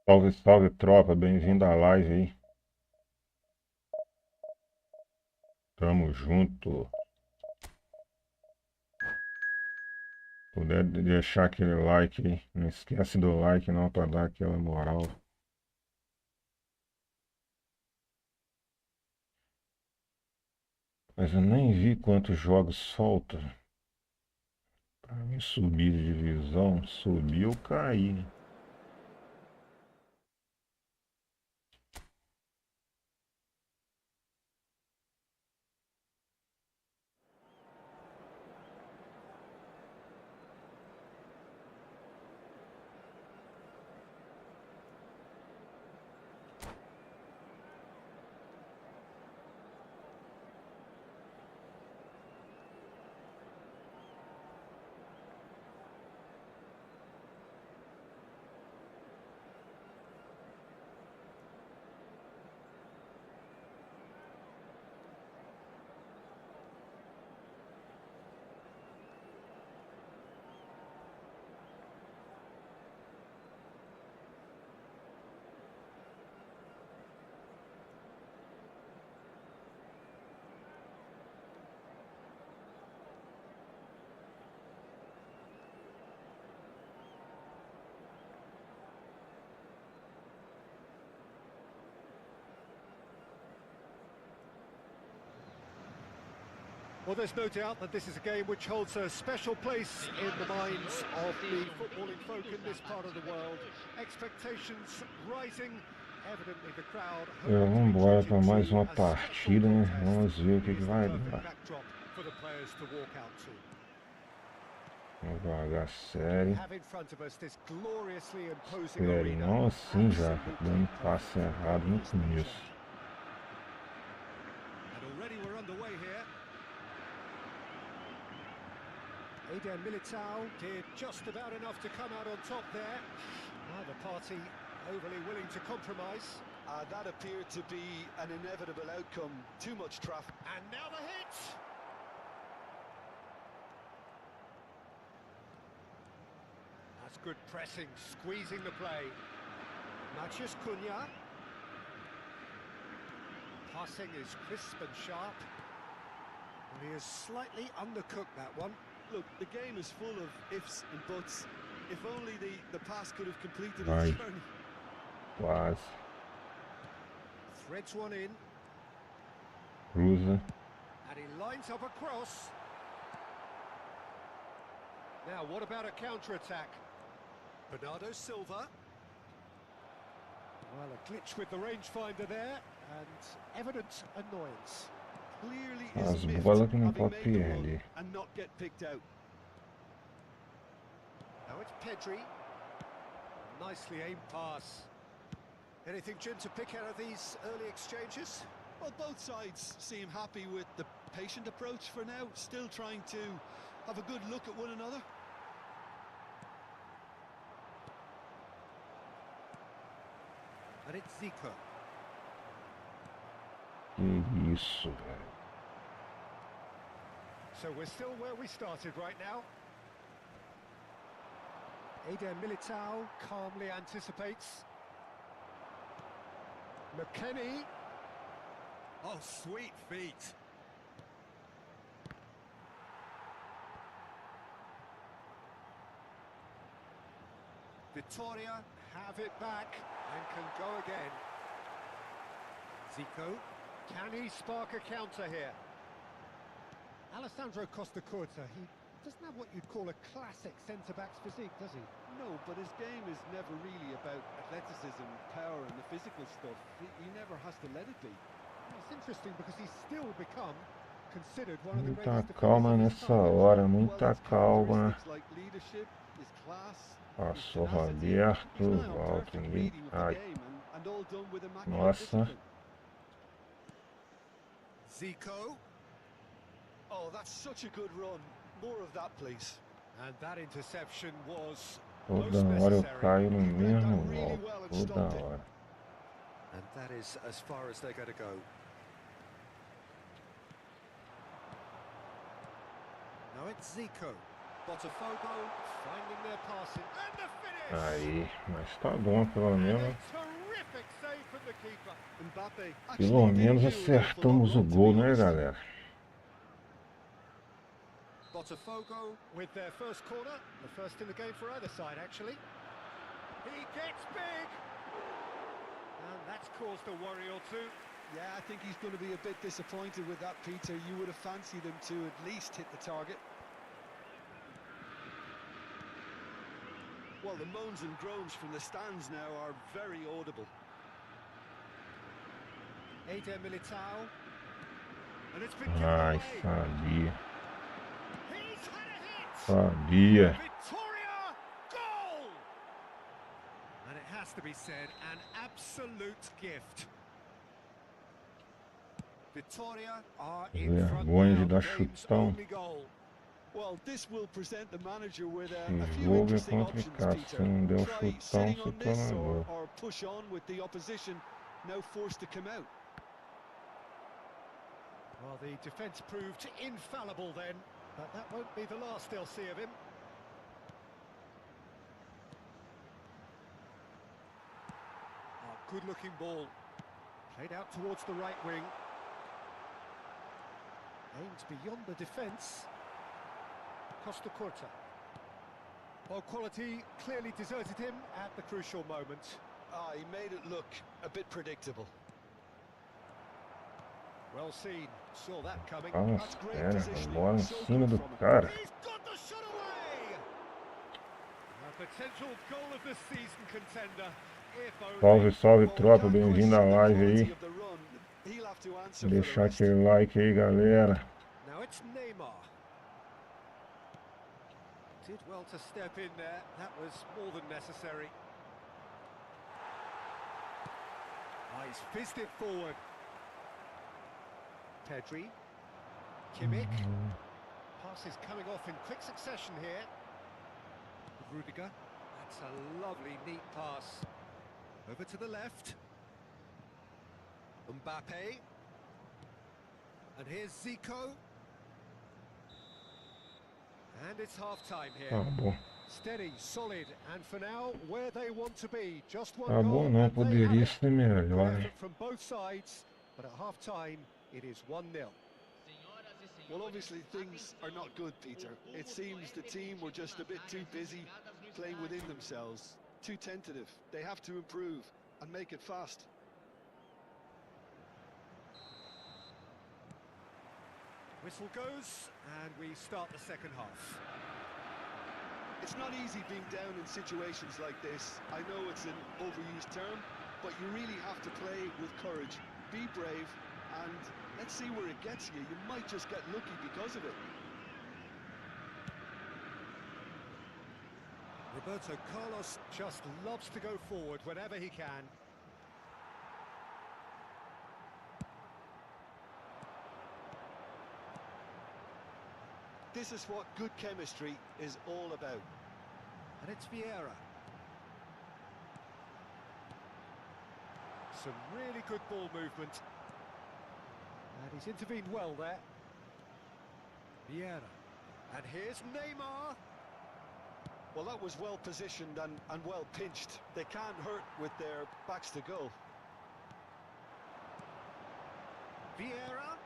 Salve, salve, tropa. Bem-vindo à live aí. Tamo junto. Puder deixar aquele like aí. Não esquece do like não, pra dar aquela moral. Mas eu nem vi quantos jogos faltam pra mim subir de divisão. Subir ou cair. Well, there's no doubt that this is a game which holds a special place in the minds of the footballing folk in this part of the world. Expectations rising, evidently the crowd Vamos hoping to be embora para treated mais to uma a special partida, né? contest. Vamos ver o It que is the vai perfect dar. backdrop for the players to walk out to. Vamos jogar We sério. have in front of us this gloriously imposing Sério, arena. não assim já, Absolutely dando perfect passe for errado no this nature. começo. And already we're underway here. Eder Militao did just about enough to come out on top there. Neither party overly willing to compromise. That appeared to be an inevitable outcome. Too much traffic. And now the hit! That's good pressing, squeezing the play. Maciej Cunha. Passing is crisp and sharp. Well, he has slightly undercooked that one. Look, the game is full of ifs and buts. If only the pass could have completed Vai. its journey. Quase. Threads one in. Cruza. And he lines up a cross. Now, what about a counter-attack? Bernardo Silva. Well, a glitch with the rangefinder there, and evident annoyance. Clearly As is miffed, bolas que não having pode made the run perder. and not get picked out. Now it's Pedri. Nicely aimed pass. Anything, Jim, to pick out of these early exchanges? Well, both sides seem happy with the patient approach for now, still trying to have a good look at one another. And it's Zico. Que isso, velho. So we're still where we started right now. Eder Militao calmly anticipates. McKennie. Oh, sweet feet. Vitoria have it back and can go again. Zico, can he spark a counter here? Alessandro Costa-Curta, he doesn't have what you'd call a classic centre-back's physique, does he? No, but his game is never really about athleticism, power and the physical stuff. He never has to let it be. Well, it's interesting because he's still become considered one of the Muita greatest calma defenders of his nessa time. hora, Well, muita his calma. characteristics like leadership, his class, Passou his tenacity, Roberto, he's now on volta perfect ninguém. reading of the Ai, game and all done with immaculate nossa. discipline. Zico, Oh, that's such a good run. More of that, please. and that interception was Toda most hora eu necessary. caio no He read mesmo that really golpe. well and Toda stopped it. hora. And that is as far as they're going to go. Now it's Zico. Botafogo finding their passing. And the finish! Aí, mas tá bom pelo And menos. a terrific save from the keeper. Mbappe Pelo actually didn't menos do an awful lot acertamos o wrong, to gol, be né, honest. galera? Botafogo with their first corner. The first in the game for either side, actually. He gets big! And that's caused a worry or two. Yeah, I think he's going to be a bit disappointed with that, Peter. You would have fancied him to at least hit the target. Well, the moans and groans from the stands now are very audible. Eder Militao. And it's been given Ai, away. sabia. He's had a hit! Sabia. Victoria, goal! And it has to be said, an absolute gift. Victoria are in front Vergonha de now, dar the game's chutão. only goal. Well, this will present the manager with a Esse few jogo é interesting options, complicado. Se Peter. não der o Try chutão, sitting se on this toma gol. or push on with the opposition now forced to come out. Well, the defence proved infallible then, but that won't be the last they'll see of him. Oh, good-looking ball. Played out towards the right wing. Aimed beyond the defence. Costa-Curta. Well, quality clearly deserted him at the crucial moment. He made it look a bit predictable. Well seen. Saw that coming. Fala That's great sério, a positioning. bola em So cima good do from him. cara. He's got the shot away! A potential goal of the season contender. If only. Salve, salve, Well, we tropa. can't Bem-vindo à question the live quality aí. of the run. He'll have to answer Vou for the deixar rest. aquele like aí, galera. Now it's Neymar. Did well to step in there. That was more than necessary. He's fizzed it forward. Pedri. Kimmich. Pass is coming off in quick succession here. Rudiger. That's a lovely, neat pass. Over to the left. Mbappe. And here's Zico. And it's half-time here. Tá bom. Steady, solid, and for now, where they want to be. Just one Tá goal, bom, não. and they have Poderia it. ser Good melhor, hein? effort from both sides, but at half-time, it is 1-0. Well, obviously things are not good, Peter. It seems the team were just a bit too busy playing within themselves, too tentative. They have to improve and make it fast. Whistle goes, and we start the second half. It's not easy being down in situations like this. I know it's an overused term, but you really have to play with courage. Be brave, and let's see where it gets you. You might just get lucky because of it. Roberto Carlos just loves to go forward whenever he can. This is what good chemistry is all about. And it's Vieira. Some really good ball movement. And he's intervened well there. Vieira. And here's Neymar. Well, that was well positioned and well pinched. They can't hurt with their backs to goal. Vieira.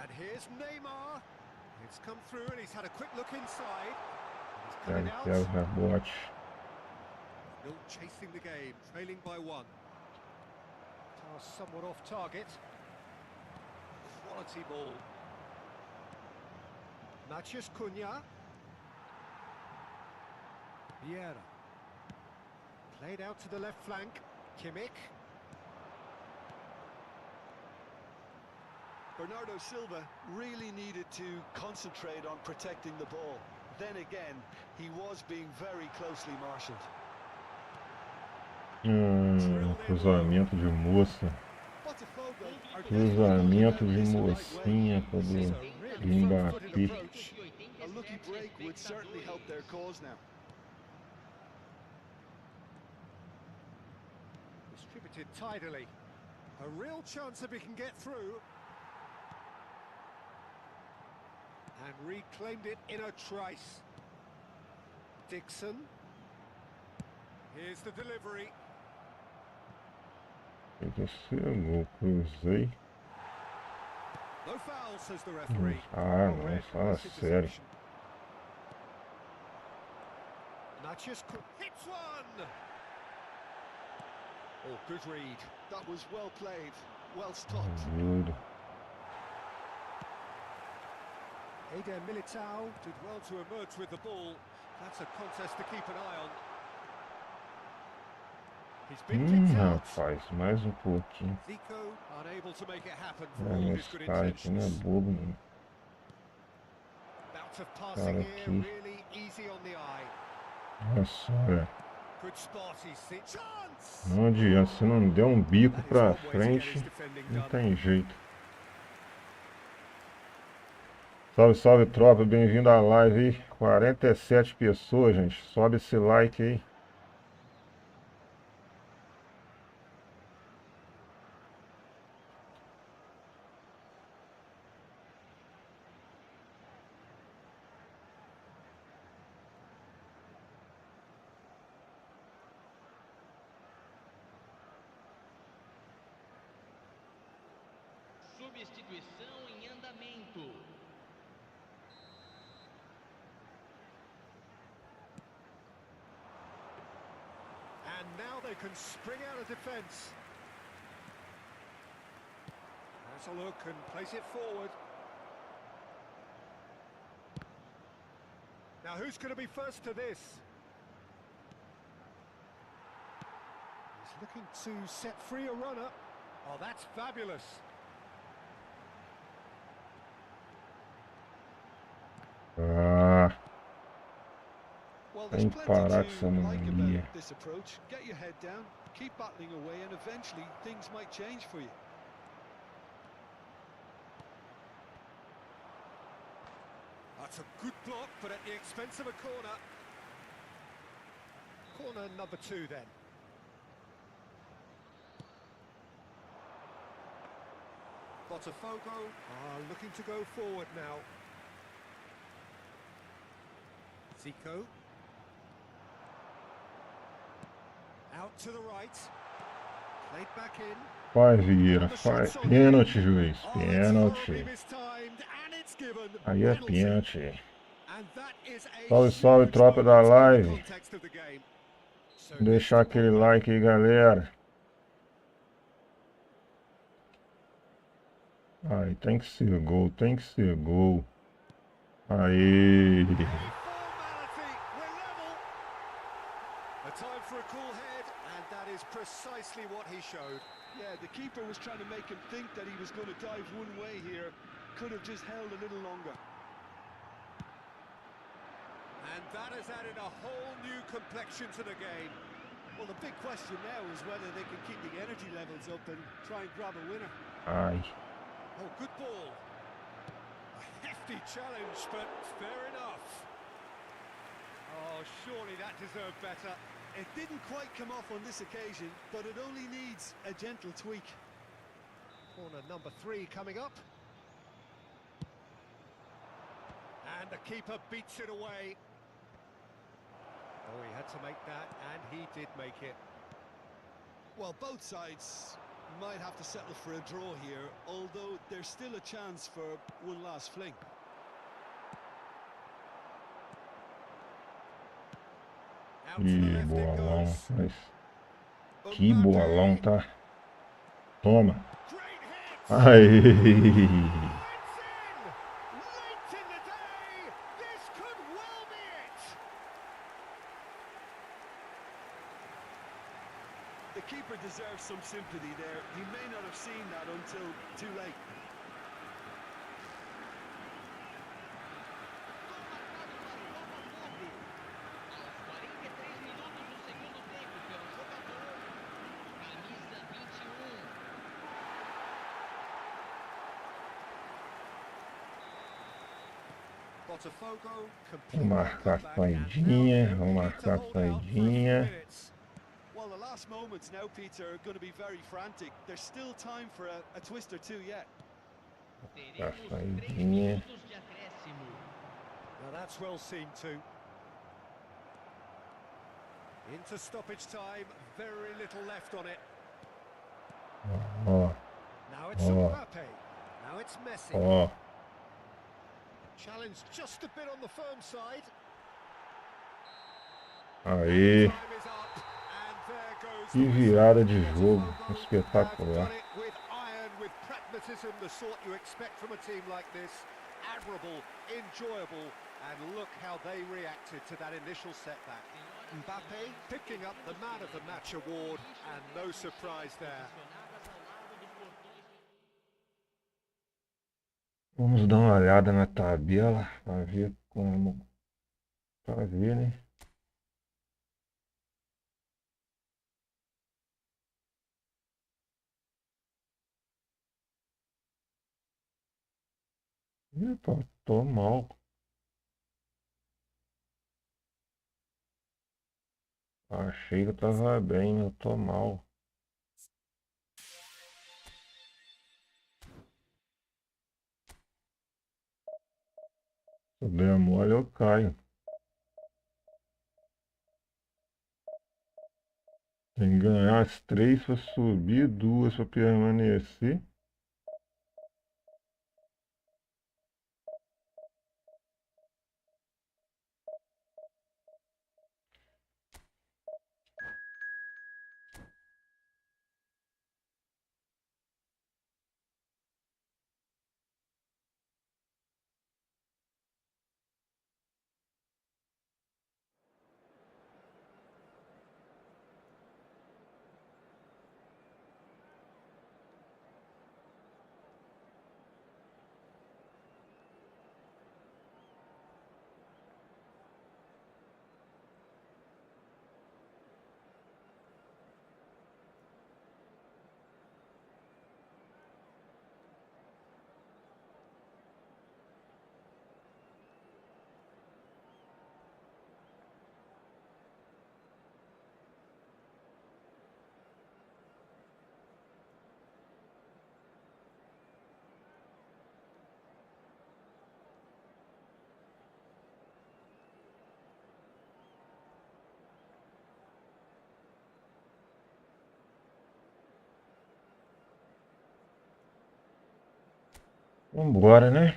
And here's Neymar. It's come through and he's had a quick look inside. He's cut it out. Rebote. Still chasing the game, trailing by 1. Pass somewhat off target. Quality ball. Matheus Cunha. Vieira. Played out to the left flank. Kimmich. Bernardo Silva really needed to concentrate on protecting the ball. Then again, he was being very closely marshalled. Cruzamento de moça. Cruzamento de mocinha do Mbappé. A lucky break would certainly help their cause now. Distributed tidily. A real chance if he can get through. And reclaimed it in a trice. Dixon. Here's the delivery. Eu cruzei. No foul, says the referee. Não, fala sério. Matheus hits one. Oh, good read. That was well played, well stopped. Juro. Eder Militao did well to emerge with the ball. That's a contest to keep an eye on. He's been kicked out. Rapaz, mais pouquinho. Zico unable to make it happen for É, all meu his good pai aqui não é intentions. bobo, não. Bout of passing here, aqui. really easy on the eye. Olha só, velho. Good spot, he's seen. Chance! Não adianta, se não der um bico That is pra one way to get frente, his defending não done. tem jeito. Salve, salve, tropa, bem-vindo à live aí. 47 pessoas, gente. Sobe esse like aí. Substituição em andamento. And now they can spring out of defence. Gets a look and plays it forward. Now who's going to be first to this? He's looking to set free a runner. Oh, that's fabulous. Ah, Well, tem there's que plenty parar com essa to like about mania. this approach. Get your head down, keep battling away, and eventually things might change for you. That's a good block, but at the expense of a corner. Corner number 2 then. Botafogo are looking to go forward now. Zico. Out to the right. Played back in. Vai, Vieira, vai. Pênalti, juiz. Oh, that's horribly Pênalti. mistimed, and it's given. Aí é Penalty. pênalti. And that is a Salve, salve, huge tropa da moment in the live. context of the game. So Deixar next aquele one, like aí, galera. Aí, tem que ser gol, tem que ser gol. Aí. a formality. We're level. A time for a cool head, and that is precisely what he showed. Yeah, the keeper was trying to make him think that he was going to dive one way here. Could have just held a little longer. And that has added a whole new complexion to the game. Well, the big question now is whether they can keep the energy levels up and try and grab a winner. Ai. Oh, good ball. A hefty challenge, but fair enough. Oh, surely that deserved better. It didn't quite come off on this occasion, but it only needs a gentle tweak. Corner number 3 coming up. And the keeper beats it away. Oh, he had to make that, and he did make it. Well, both sides might have to settle for a draw here, although there's still a chance for one last fling. Out to the Ih, left it bolão. goes. Mas que bolão, tá? Toma. Great hit! Aí. It's in! Late in the day, this could well be it! The keeper deserves some sympathy there. He may not have seen that until too late. Botafogo Vamos marcar a saidinha. Vamos marcar a saidinha. Well, the last moments now, Peter, are going to be very frantic. There's still time for a twist or two yet. A saidinha. Now that's well seen too. Into stoppage time, very little left on it. Ó, Now it's Oh. Mbappe. Now it's Messi. ó. Challenge just a bit on the firm side. Aí. Time is up, and there goes Que the whistle. virada de jogo. Botafogo have Espetacular. done it with iron, with pragmatism, the sort you expect from a team like this. Admirable, enjoyable, and look how they reacted to that initial setback. Mbappe picking up the Man of the Match award, and no surprise there. Vamos dar uma olhada na tabela para ver como. Para ver, né? Epa, tô mal. Achei que eu tava bem, eu tô mal. Se eu der mole, eu caio. Tem que ganhar as 3 para subir, 2 para permanecer. Vambora, né?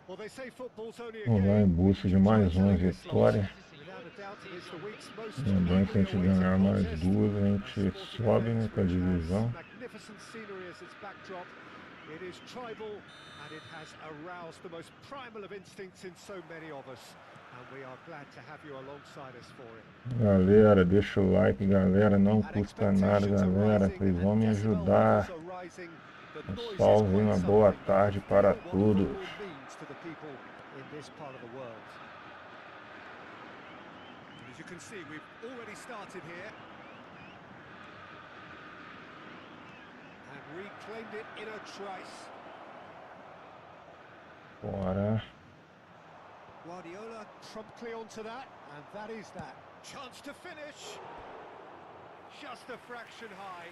Well, they say football's only a Vamos lá em game. busca de mais uma vitória. Lembrando que a gente ganhar mais duas, a gente sobe, né, para a divisão. Magnificent scenery as its backdrop. It is tribal and it has aroused the most primal of instincts in so many of us. And we are glad to have you alongside us for it. Galera, deixa o like, galera, não custa nada, galera. Vocês vão me ajudar. Um salve e uma boa tarde para todos. As you can see, we've already started here and reclaimed it in a trice. Bora. Guardiola promptly onto that, and that is that. Chance to finish. Just a fraction high.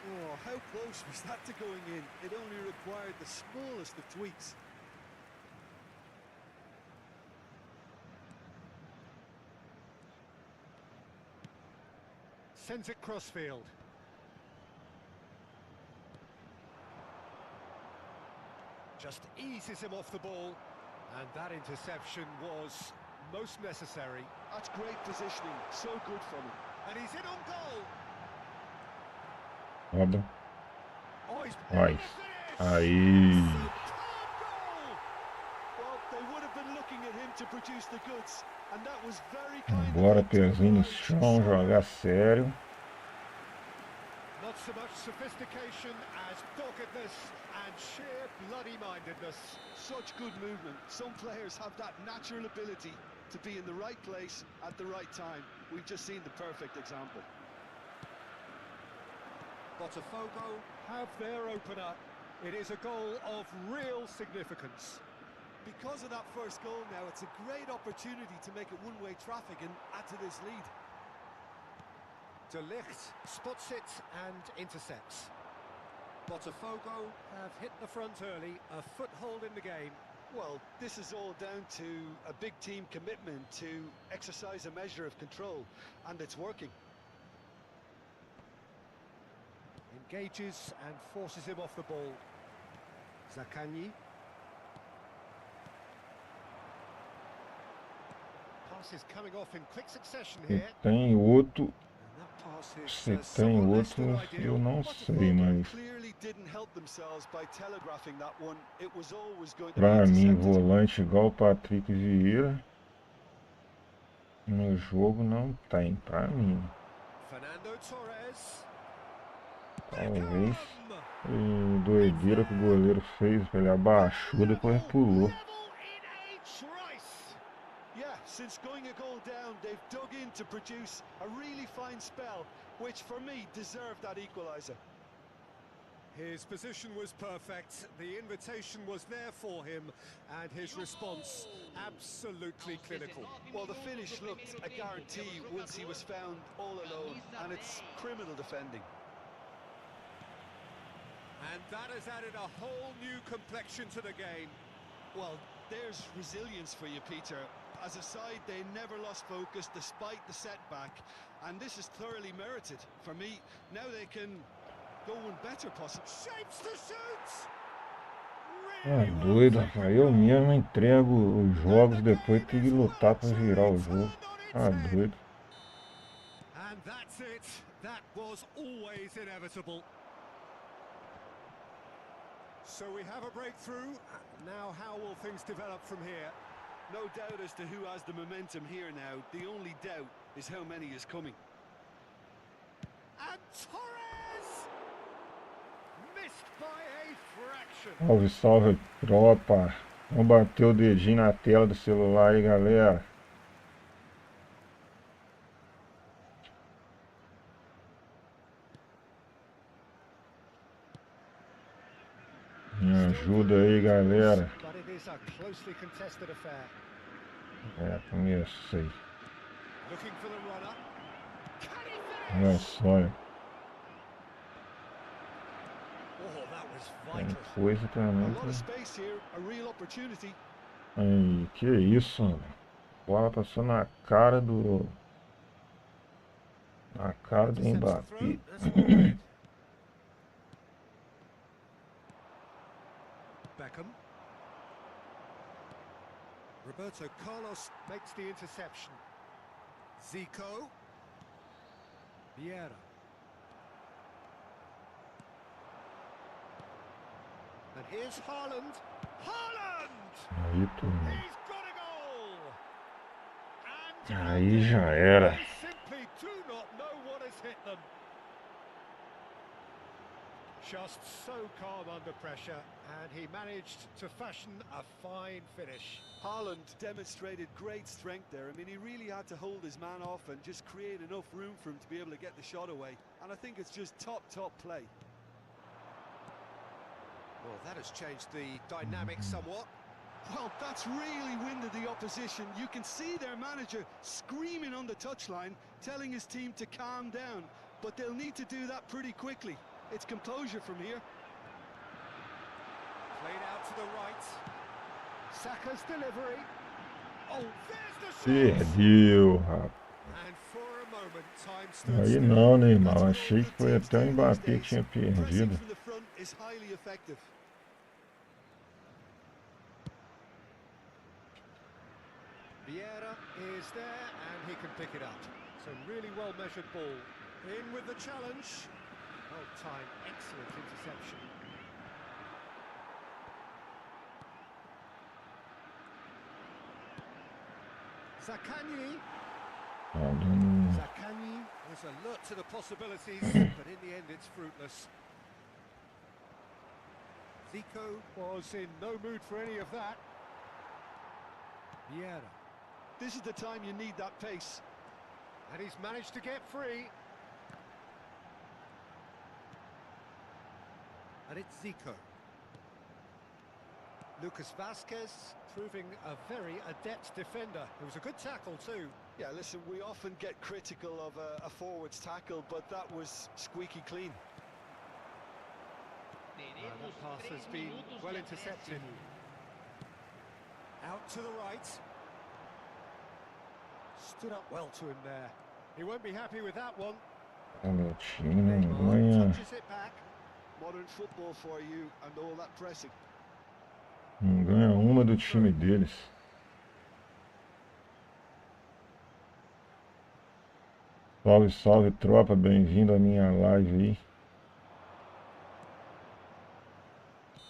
Oh, how close was that to going in? It only required the smallest of tweaks. Sends it crossfield. Just eases him off the ball, and that interception was most necessary. That's great positioning, so good from him. And he's in on goal. Roda. Oh, he's Nice. Aí. superb goal. Well, they would have been looking at him to produce the goods, and that was very kind Bora, of him to pezinho no provide chão, jogar sério. Not so much sophistication as doggedness and sheer bloody-mindedness. such good movement. Some players have that natural ability to be in the right place at the right time. We've just seen the perfect example. Botafogo have their opener. It is a goal of real significance. Because of that first goal now, it's a great opportunity to make it one-way traffic and add to this lead. De Ligt spots it and intercepts. Botafogo have hit the front early, a foothold in the game. Well, this is all down to a big team commitment to exercise a measure of control, and it's working. Engages and forces him off the ball. Zaccagni. Passes coming off in quick succession Se here. tem outro, And that pass is se tem somewhat less than outro, ideal. eu não sei, Botafogo mas clearly didn't help themselves by telegraphing that one. It was always going to be pra mim, intercepted. volante igual o Patrick Vieira no jogo não tem, pra mim. Fernando Torres. Talvez doideira que o goleiro fez, ele abaixou, depois pulou. Level in a trice. Yeah, since going a goal down, they've dug in to produce a really fine spell, which for me deserved that equaliser. His position was perfect, the invitation was there for him, and his response absolutely clinical. Well, the finish looked a guarantee once he was found all alone, and it's criminal defending. And that has added a whole new complexion to the game. Well, there's resilience for you, Peter. As a side, they never lost focus despite the setback, and this is thoroughly merited. For me, now they can go one better possible. Shapes to shoot! Ah, Really well doido, taken rapaz. Eu goal. mesmo entrego os jogos And the depois game tem que is lutar pra virtually virar o jogo. turned on its Ah, head. doido. And that's it. That was always inevitable. So we have a breakthrough. Now how will things develop from here? No doubt as to who has the momentum here now. The only doubt is how many is coming. And Torres! Salve, salve, tropa. Vamos bater o dedinho na tela do celular aí, galera. Me ajuda aí, galera. Comecei. Olha só. Tem coisa também. Aí, que isso, mano. A bola passou na cara do... Na cara do Mbappé. Beckham. Roberto Carlos makes the interception. Zico. Vieira. And here's Haaland. Haaland! Aí, turma. He's got a goal! And Aí já era. they simply do not know what has hit them. Just so calm under pressure, and he managed to fashion a fine finish. Haaland demonstrated great strength there. I mean, he really had to hold his man off and just create enough room for him to be able to get the shot away. And I think it's just top play. Well, that has changed the dynamic somewhat. Well, that's really winded the opposition. You can see their manager screaming on the touchline, telling his team to calm down. But they'll need to do that pretty quickly. It's composure from here. Played out to the right. Saka's delivery. Oh, there's the shot! Perdeu, rapaz. And for a moment, time stood Aí still. não, né, irmão? Achei que foi até o Mbappé que tinha perdido. Pressing from the front is highly effective. Vieira is there, and he can pick it up. So really well-measured ball. In with the challenge. Well timed, excellent interception. Zaccagni. Zaccagni was alert to the possibilities, but in the end it's fruitless. Zico was in no mood for any of that. Vieira. This is the time you need that pace. And he's managed to get free. And it's Zico. Lucas Vasquez proving a very adept defender. It was a good tackle too. Yeah, listen, we often get critical of a forward's tackle, but that was squeaky clean. That pass has been well intercepted. Out to the right. Stood up well to him there. He won't be happy with that one. Meu time não ganha. Touches it back. Modern football for you and all that pressing. Não ganha uma do time deles. Salve, salve, tropa. Bem-vindo à minha live aí.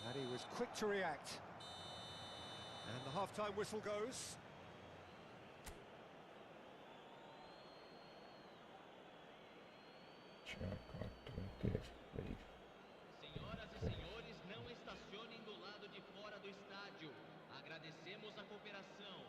And he was quick to react. And the half-time whistle goes. Senhoras e senhores, não estacionem do lado de fora do estádio. Agradecemos a cooperação.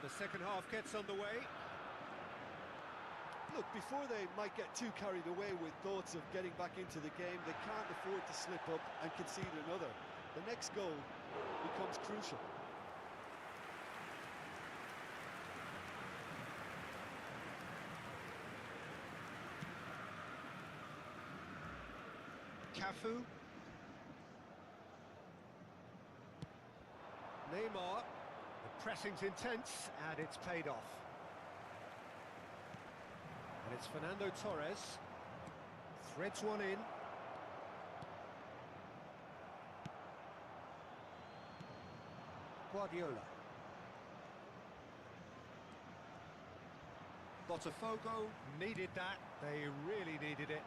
The second half gets underway. Look, before they might get too carried away with thoughts of getting back into the game, they can't afford to slip up and concede another. The next goal becomes crucial. Cafu. Neymar. The pressing's intense, and it's paid off. And it's Fernando Torres. Threads one in. Guardiola. Botafogo needed that. They really needed it.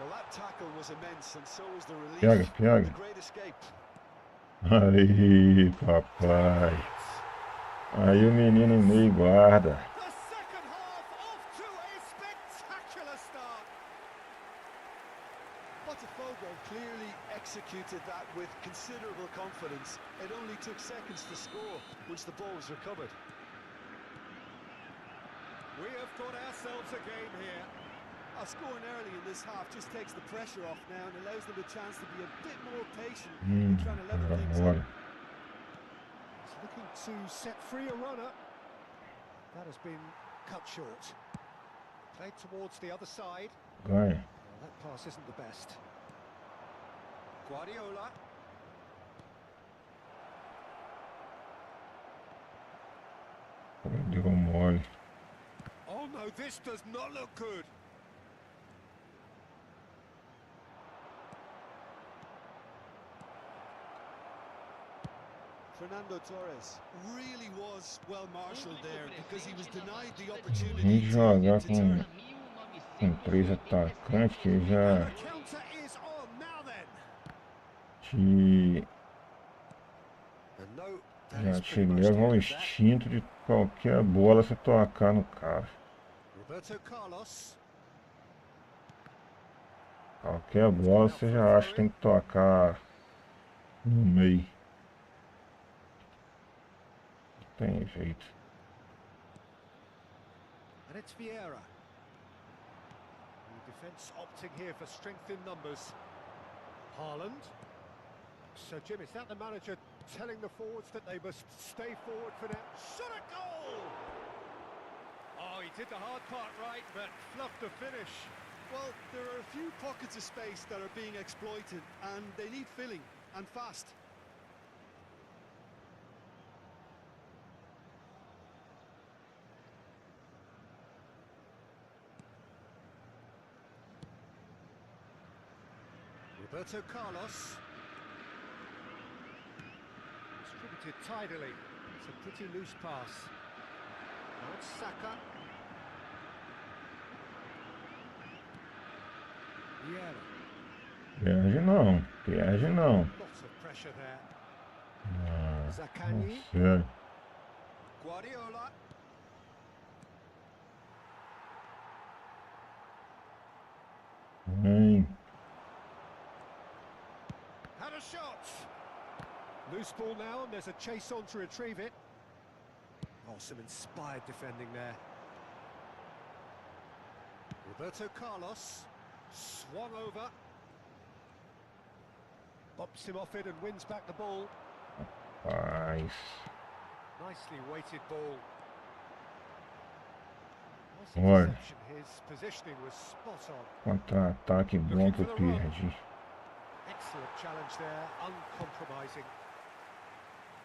Well, that tackle was immense, and so was the relief. Pega, pega. The great escape. Aí, papai. Aí o menino Ney guarda. The second half off to a spectacular start. Botafogo clearly executed that with considerable confidence. It only took seconds to score once the ball was recovered. We have got ourselves a game here. Scoring early in this half just takes the pressure off now and allows them a chance to be a bit more patient in trying to level things up. He's looking to set free a runner. That has been cut short. Played towards the other side. Ganha. Well, that pass isn't the best. Guardiola. Deu mole. Oh no, this does not look good. Fernando Torres really was well marshaled there because he was denied the opportunity Vem jogar to turn. com 3 atacantes que já The counter is on now then. te, And no, that já is te pretty much leva the ao end of that. instinto de qualquer bola você tocar no cara. Roberto Carlos. Qualquer bola você já acha que tem que tocar no meio. Não tem jeito. And it's Vieira. The defence opting here for strength in numbers. Haaland. So Jim, is that the manager telling the forwards that they must stay forward for now? Shot a goal! Oh, he did the hard part right, but fluffed the finish. Well, there are a few pockets of space that are being exploited, and they need filling, and fast. Roberto Carlos. Distributed tidily. It's a pretty loose pass. Now it's Saka. Vieira. Perde não, perde não. Lots of pressure there. Ah, Zakani. sério. Guardiola. Vem. Had a shot. Loose ball now, and there's a chase on to retrieve it. Oh, some inspired defending there. Roberto Carlos swung over. Bops him off it and wins back the ball. Paz. Nicely weighted ball. Nice Olha. interception. His positioning was spot on. Contra-ataque bom que eu perdi. Excellent challenge there, uncompromising.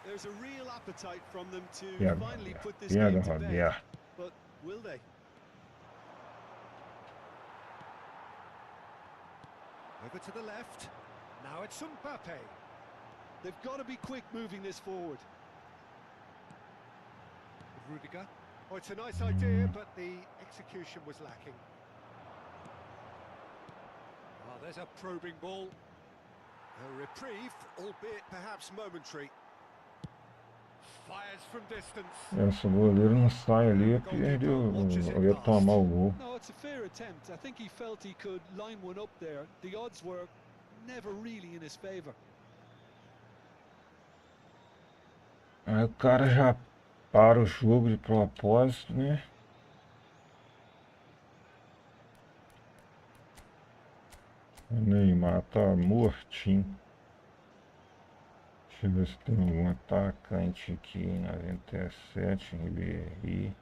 There's a real appetite from them to Pega, finally put this pega, game to bed. Roberto. But will they? Over to the left. Now it's Mbappe. They've got to be quick moving this forward. Rudiger. Oh, it's a nice idea, but the execution was lacking. Oh, there's a probing ball. A reprieve, albeit perhaps momentary. Fires from distance. Se o goleiro não sai ali, perdeu. Eu ia tomar o gol. No, it's a fair attempt. I think he felt he could line one up there. The odds were never really in his favor. Aí o cara já para o jogo de propósito, né? O Neymar tá mortinho. Deixa eu ver se tem algum atacante aqui. 97, Ribéry.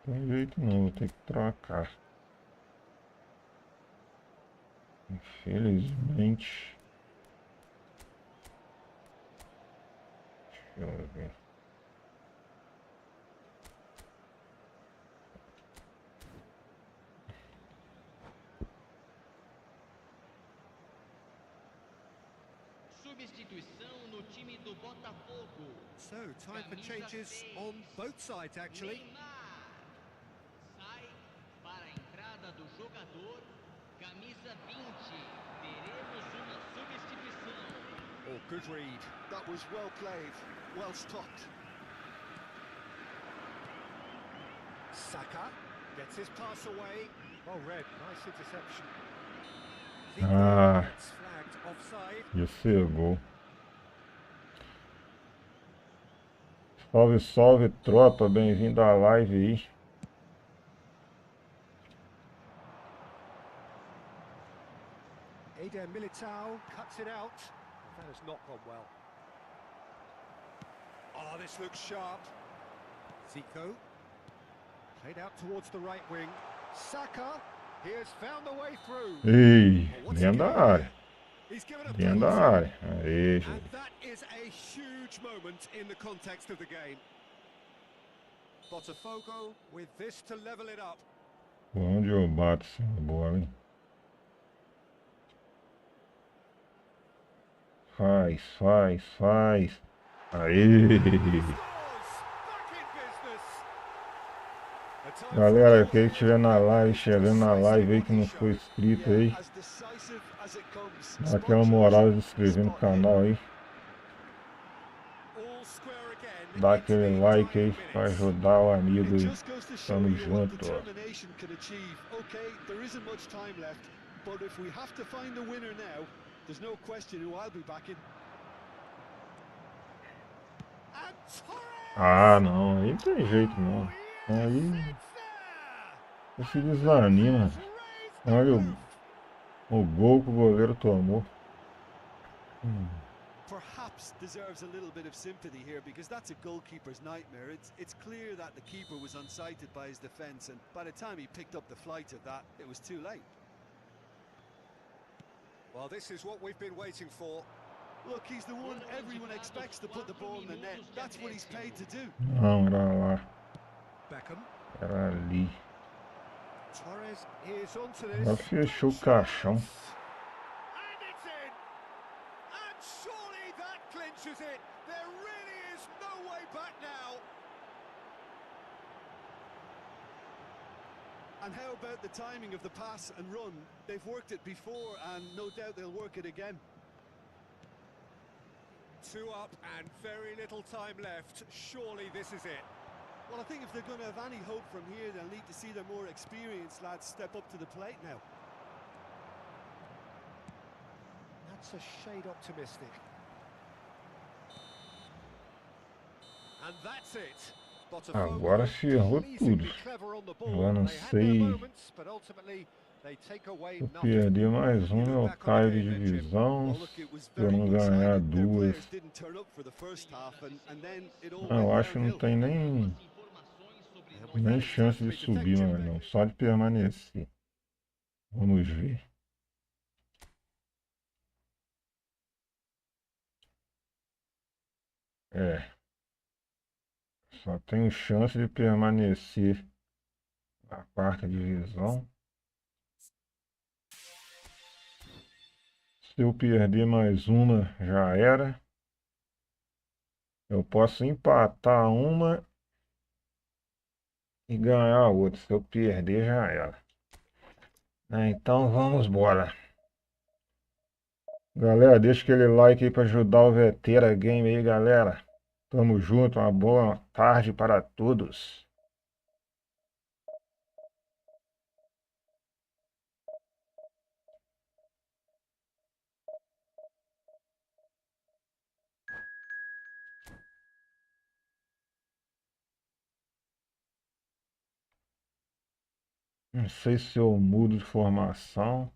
Não tem jeito não, vou ter que trocar. Infelizmente. Deixa eu ver. Substituição no time do Botafogo. So, time for changes on both sides, actually. Neymar. jogador, camisa 20. Teremos uma substituição. Oh, good read. That was well played, well stopped. Saka gets his pass away. Well read, nice interception. Ah, Gets flagged offside. ia ser gol. Salve, salve, tropa. Bem-vindo à live aí. Eder Militao cuts it out. That has not gone well. Oh, this looks sharp. Zico. Played out towards the right wing. Saka. He has found the way through. Ei, Oh, what's he dentro da got área. here? He's given a Dentro da penalty. área. Aí, And gente. that is a huge moment in the context of the game. Botafogo with this to level it up. Por onde eu bato essa bola, hein? Faz, faz, faz. Aí. Scores! Back in business. A time Galera, for quem estiver na live, chegando na live aí que não foi inscrito aí, As decisive as it comes. dá aquela moral de se inscrever no canal aí. all square again. Dá into the aquele like aí dying pra minutes. ajudar o amigo It aí. just goes to show Tamo you what junto, ó. determination can achieve. Okay, there isn't much time left, but if we have to find a winner now, there's no question who I'll be backing. And Torres! Ah, não, aí não tem jeito não. Oh, yes, Aí it's there! você desanima. Has raised the Olha roof. o gol que o goleiro tomou. Perhaps deserves a little bit of sympathy here because that's a goalkeeper's nightmare. It's clear that the keeper was unsighted by his defence, and by the time he picked up the flight of that, it was too late. Well, this is what we've been waiting for. Look, he's the one everyone expects to put the ball in the net. That's what he's paid to do. Não, era lá. Beckham. Era ali. Torres is onto Ela this. fechou o caixão. And it's in! And surely that clinches it! There really is no way back now! And how about the timing of the pass and run? They've worked it before, and no doubt they'll work it again. 2 up and very little time left. Surely this is it. Well, I think if they're going to have any hope from here, they'll need to see their more experienced lads step up to the plate now. That's a shade optimistic. And that's it. Botafogo Agora ferrou tudo. pleasingly clever on the ball. Agora não They had their sei moments, but ultimately they take away se eu nothing. perder mais You um, look eu back on caio the de game, Jim. divisão. Well, look, it was Se eu very não ganhar one-sided. Their duas. players didn't turn up for the first half, and then it all Eu went acho que não downhill. tem nem chance de subir mais não. Só de permanecer. Vamos ver. É. Só tenho chance de permanecer na quarta divisão. Se eu perder mais uma, já era. Eu posso empatar uma e ganhar a outra. Se eu perder, já era. Então vamos embora. Galera, deixa aquele like aí para ajudar o Vetera-games aí, galera. Tamo junto, uma boa tarde para todos. Não sei se eu mudo de formação.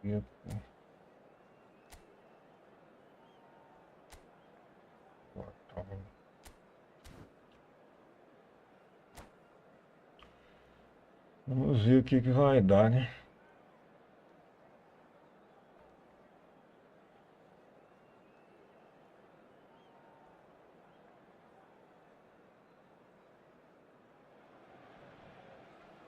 Eita. Vamos ver o que vai dar, né?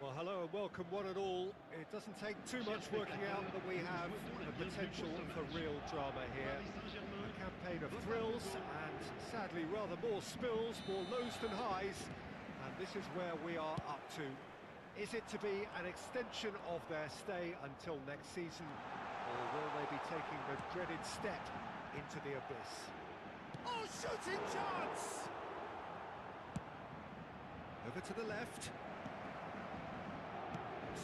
Well, hello and welcome one and all. It doesn't take too much working out that we have the potential for real drama here. A campaign of thrills and sadly rather more spills, more lows than highs. And this is where we are up to. Is it to be an extension of their stay until next season, or will they be taking the dreaded step into the abyss? Oh, shooting chance! Over to the left.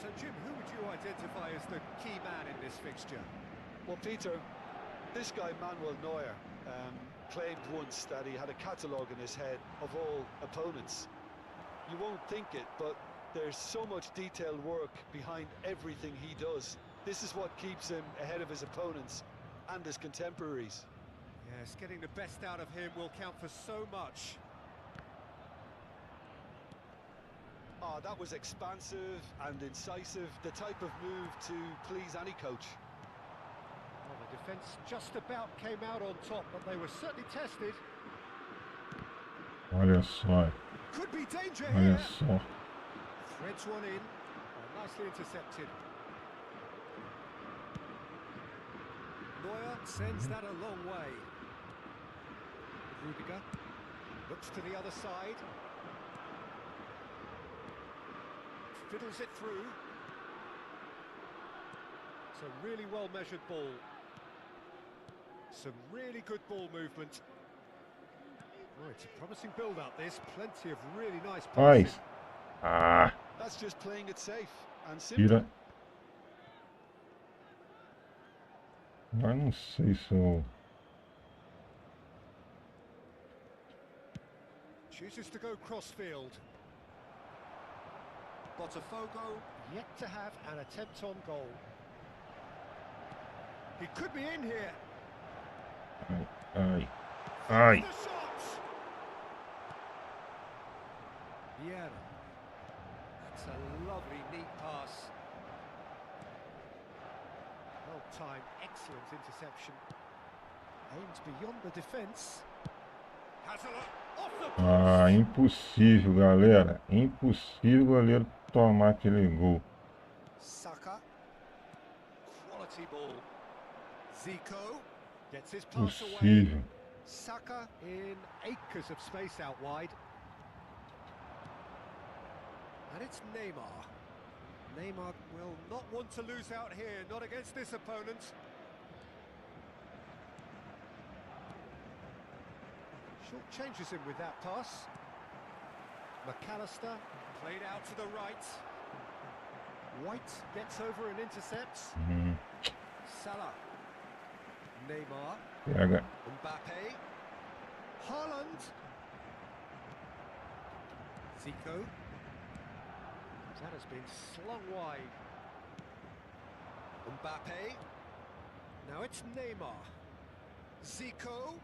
So, Jim, who would you identify as the key man in this fixture? Well, Peter, this guy Manuel Neuer claimed once that he had a catalogue in his head of all opponents. You won't think it, but there's so much detailed work behind everything he does. This is what keeps him ahead of his opponents and his contemporaries. Yes, getting the best out of him will count for so much. Oh, that was expansive and incisive, the type of move to please any coach. Well, the defence just about came out on top, but they were certainly tested. Olha só. Could be danger Olha here. só. Threads one in. Nicely intercepted. Neuer sends that a long way. Rudiger looks to the other side. Fiddles it through. It's a really well measured ball. Some really good ball movement. Oh, it's a promising build-up, this. Plenty of really nice passes. Nice. Ah. That's just playing it safe and simple. Tira. Eu não sei se eu... Chooses to go crossfield. Botafogo yet to have an attempt on goal. He could be in here. Ai. Ai. The shot. Yeah. That's a lovely, neat pass. Well timed, excellent interception. Aims beyond the defence. Has a look off the post. Ah, impossível, galera. Impossível o goleiro tomar aquele gol. Saka. Quality ball. Zico gets his pass away. Impossível. Saka in acres of space out wide. And it's Neymar. Neymar will not want to lose out here, not against this opponent. Short changes him with that pass. McAllister played out to the right. White gets over and intercepts. Salah. Neymar. Pega. Mbappe. Haaland. Zico. That has been slung wide. Mbappe. Now it's Neymar. Zico.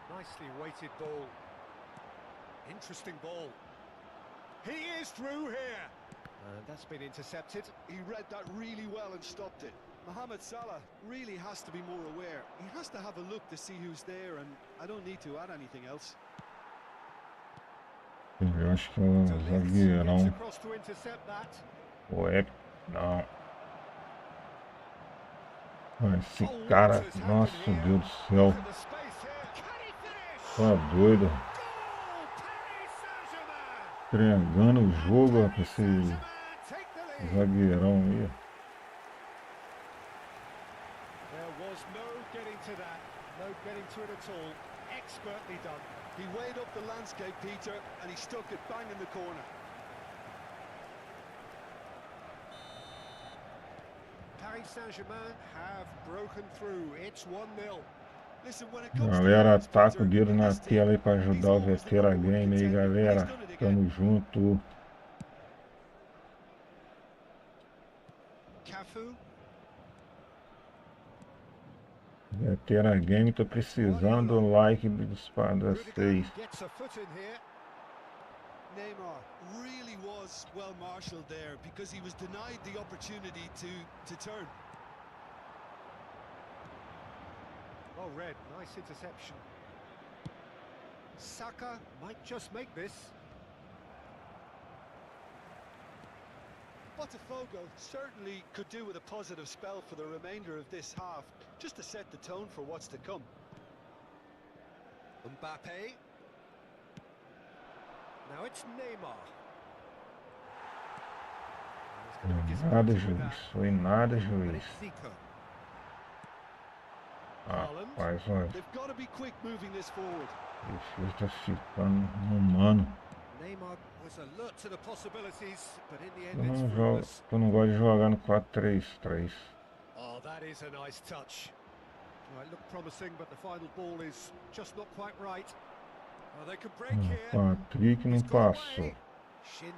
Nicely weighted ball. Interesting ball. He is through here. And that's been intercepted. He read that really well and stopped it. Mohamed Salah really has to be more aware. He has to have a look to see who's there, and I don't need to add anything else. Eu acho que é um zagueirão. Across to intercept that. Ué, não. Olha esse cara, nossa Deus do céu. Tá doido. Entregando o jogo pra esse zagueirão aí. There was no getting to that. No getting to it at all. Expertly done. He weighed up the landscape, Peter, and he stuck it bang in the corner. Paris Saint-Germain have broken through. It's 1-0. Galera, taca o dedo na tela aí pra ajudar o Vetera-games aí, galera. Tamo junto. Cafu. Vetera-game, tô precisando do like dos das 6. Gets a foot in here. Neymar really was well marshalled there because he was denied the opportunity to turn. Oh, Red, nice interception. Saka might just make this. Botafogo certainly could do with a positive spell for the remainder of this half, just to set the tone for what's to come. Mbappe. Now it's Neymar. Nada, juiz. Foi nada, juiz. Ah, faz uma... They've got to be quick moving this forward. Difícil, tá ficando humano. Neymar was alert to the possibilities, but in the Eu end não it's jogo, fruitless. eu não gosto de jogar no 4-3-3. Oh, that is a nice touch. Well, it looked promising, but the final ball is just not quite right. Oh, they could break here. Patrick não passou. Shin.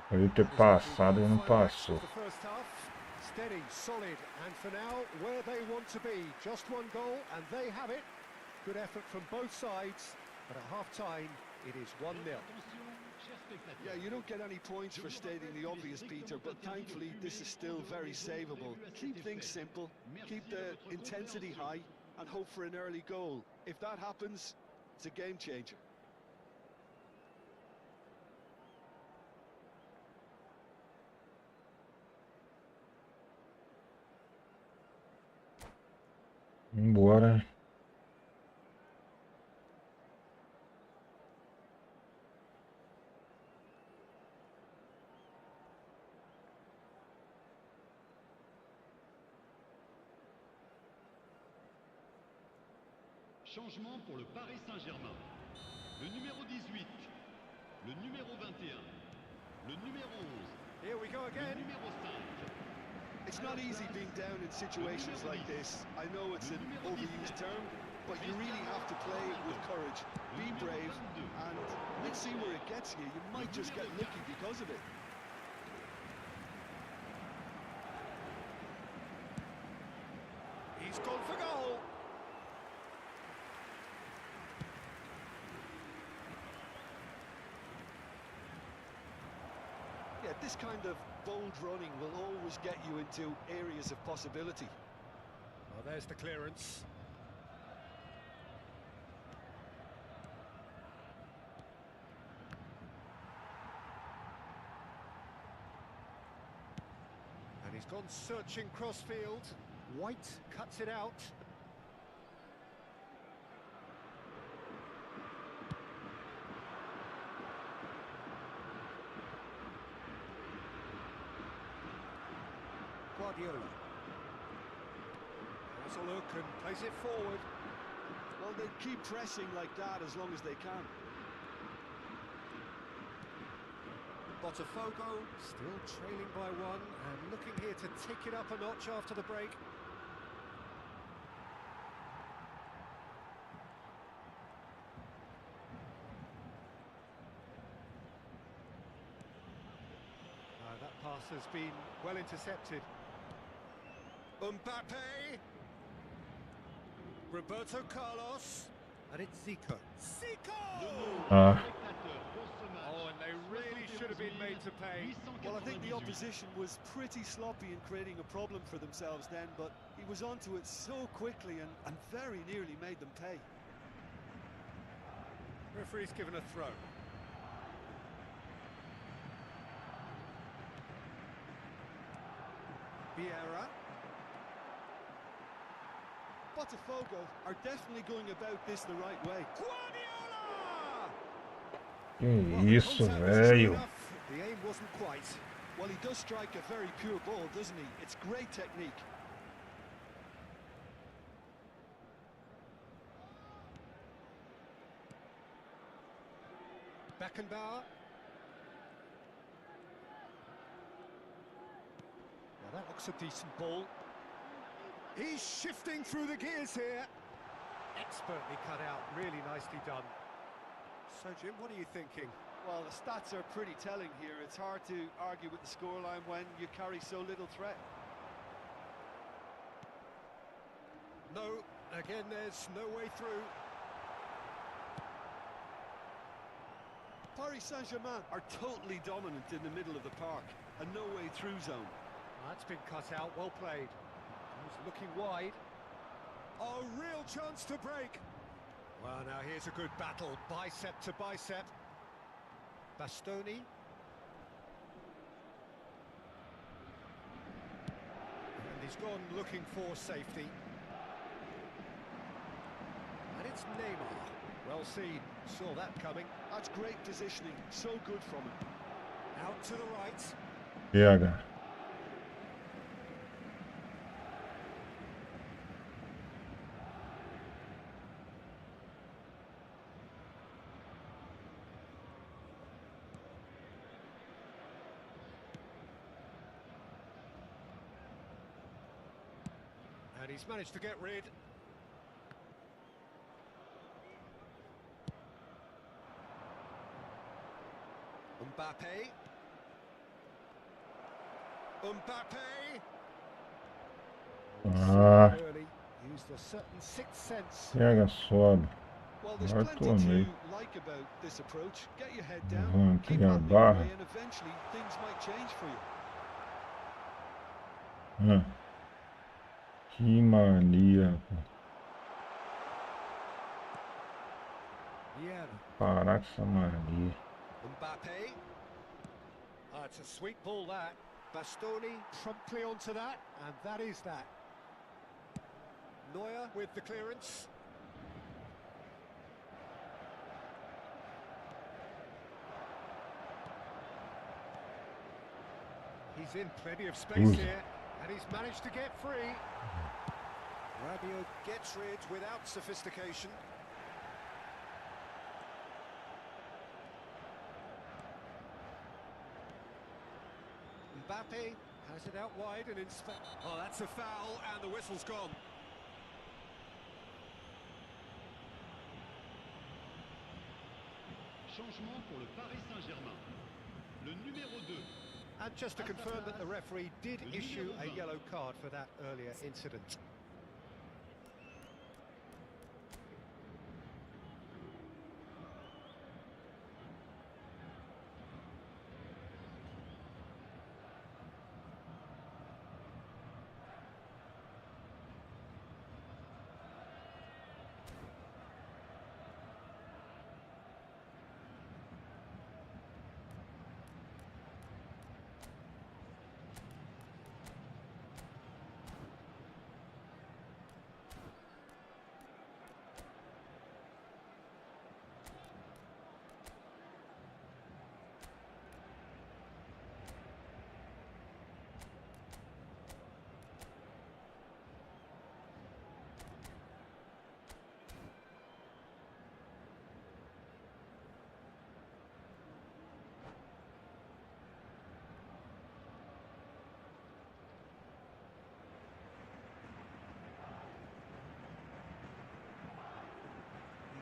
Pra ele ter passado, ele não passou. Steady, solid, and for now, where they want to be. Just one goal, and they have it. Good effort from both sides, but at half-time, it is 1-0. Yeah, you don't get any points for stating the obvious, Peter, but thankfully this is still very savable. Keep things simple, keep the intensity high, and hope for an early goal. If that happens, it's a game changer. Embora. Changement pour le Paris Saint-Germain. Le numéro 18, le numéro 21, le numéro 11. Here we go again. Le numéro 5. It's not easy being down in situations like this. I know it's an overused term, but you really have to play with courage. Be brave, and let's see where it gets you. You might just get lucky because of it. He's gone for goal. Yeah, this kind of bold running will always get you into areas of possibility. Well, there's the clearance. And he's gone searching crossfield. White cuts it out. Guardiola. Has a look and plays it forward. Well, they keep pressing like that as long as they can. Botafogo still trailing by one and looking here to tick it up a notch after the break. That pass has been well intercepted. Mbappe. Roberto Carlos. And it's Zico. Zico! Ah, Oh, and they really should have been made to pay. Well, I think the opposition was pretty sloppy in creating a problem for themselves then, but he was onto it so quickly and very nearly made them pay. Referee's given a throw. Vieira. Botafogo are definitely going about this the right way. Guardiola! que isso, velho. The aim wasn't quite. Well, he does strike a very pure ball, doesn't he? It's great technique. Beckenbauer. Now that looks a decent ball. He's shifting through the gears here. Expertly cut out, really nicely done. So, Jim, what are you thinking? Well, the stats are pretty telling here. It's hard to argue with the scoreline when you carry so little threat. No, again, there's no way through. Paris Saint-Germain are totally dominant in the middle of the park, a no-way-through zone. That's been cut out, well played. He's looking wide. Oh, real chance to break. Well, now here's a good battle, bicep to bicep. Bastoni. And he's gone looking for safety. And it's Neymar. Well seen, saw that coming. That's great positioning, so good from him. Out to the right. Pega. And he's managed to get rid. Mbappe. Ah, Early, used a certain sixth sense. pega, sobe. Well, there's Vai plenty torneio. to like about this approach. Get your head down, Levantei keep a hammering barra. away, and eventually things might change for you. Ah, que mania, pô. Yeah. Parar com essa mania. Mbappe. Ah, it's a sweet ball that. Bastoni promptly onto that, and that is that. Neuer with the clearance. He's in plenty of space here, and he's managed to get free. Rabiot gets rid without sophistication. Mbappe has it out wide and in space. Oh, that's a foul, and the whistle's gone. Changement pour le Paris Saint-Germain. Le numéro 2. And just to confirm that the referee did issue a yellow card for that earlier incident.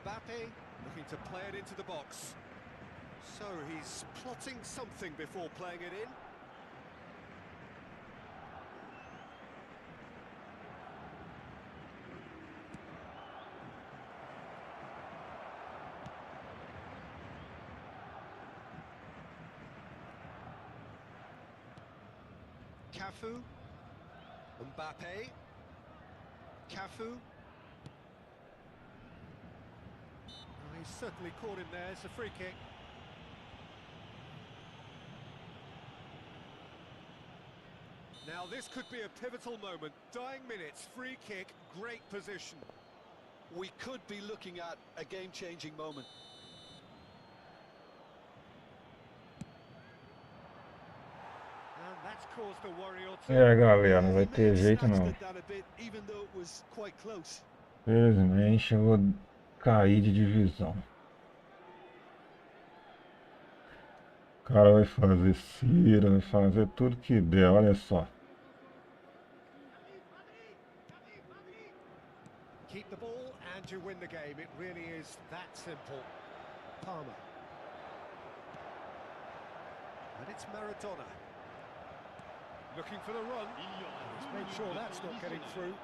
Mbappe looking to play it into the box. So he's plotting something before playing it in. Cafu. Mbappe. Cafu. He's certainly caught him there. It's a free kick. Now this could be a pivotal moment. Dying minutes, free kick, great position. We could be looking at a game-changing moment. And that's caused a worry or two. É, galera, não vai He may ter have jeito snatched não. at that a bit, even though it was quite close. Infelizmente eu vou cair de divisão. O cara vai fazer cera, vai fazer tudo que der, olha só. Keep the ball and you win the game. It really is that simple. Palmer. And it's Maradona. Looking for the run. Il y aura He's 2 made minutes sure de that's temps not getting additionnel. through.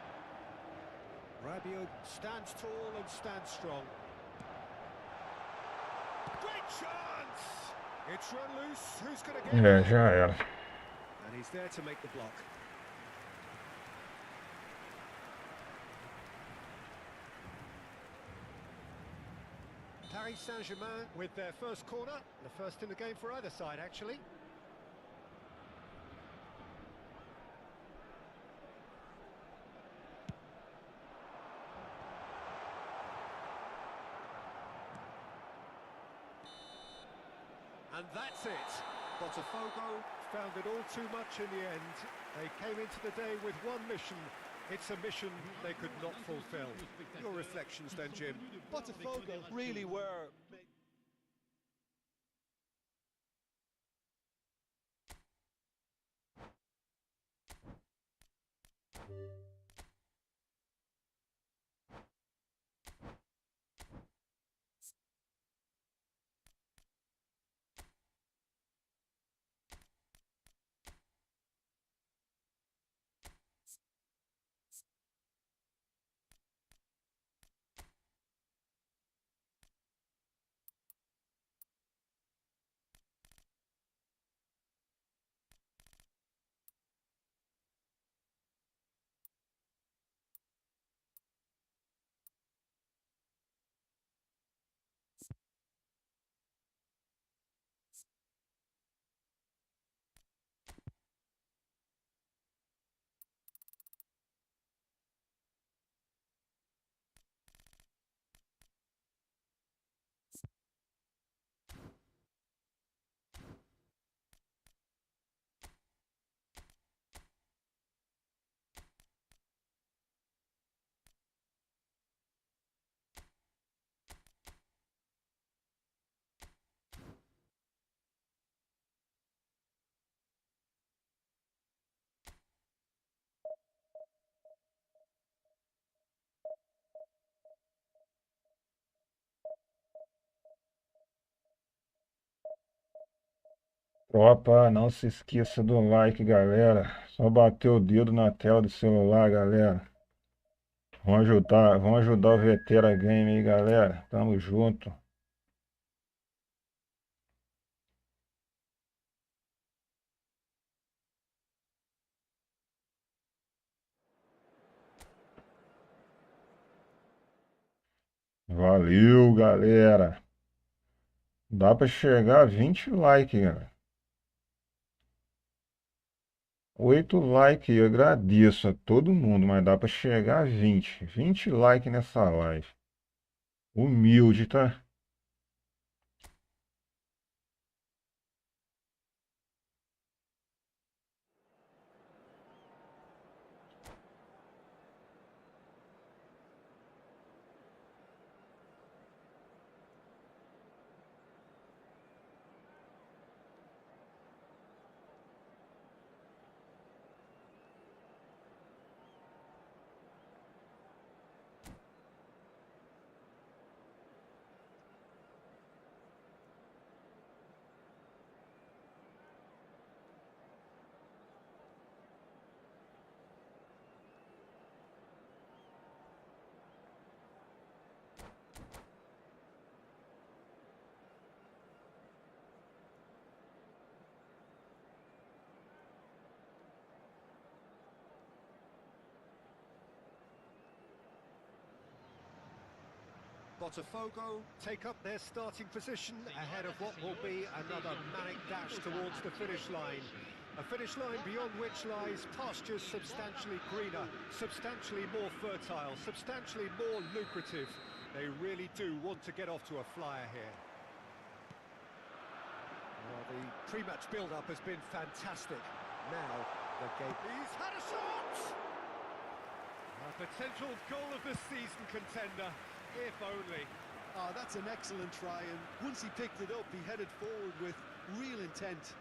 Rabiot stands tall and stands strong. Great chance! It's run loose. Who's going to get É, it? já era. And he's there to make the block. Paris Saint-Germain with their first corner, the first in the game for either side, actually. And that's it. Botafogo found it all too much in the end. They came into the day with one mission. It's a mission they could not fulfill. Your reflections then, Jim? Botafogo really were. Tropa, não se esqueça do like, galera. Só bater o dedo na tela do celular, galera. Vamos ajudar o Vetera-game aí, galera. Tamo junto. Valeu, galera. Dá pra chegar a 20 likes, galera. 8 likes, eu agradeço a todo mundo, mas dá pra chegar a 20. 20 likes nessa live. Humilde, tá? Botafogo take up their starting position ahead of what will be another manic dash towards the finish line. A finish line beyond which lies pastures substantially greener, substantially more fertile, substantially more lucrative. They really do want to get off to a flyer here. Well, the pre-match build-up has been fantastic. Now, the game... He's had a shot! A potential goal of the season contender. If only. Oh, that's an excellent try, and once he picked it up, he headed forward with real intent.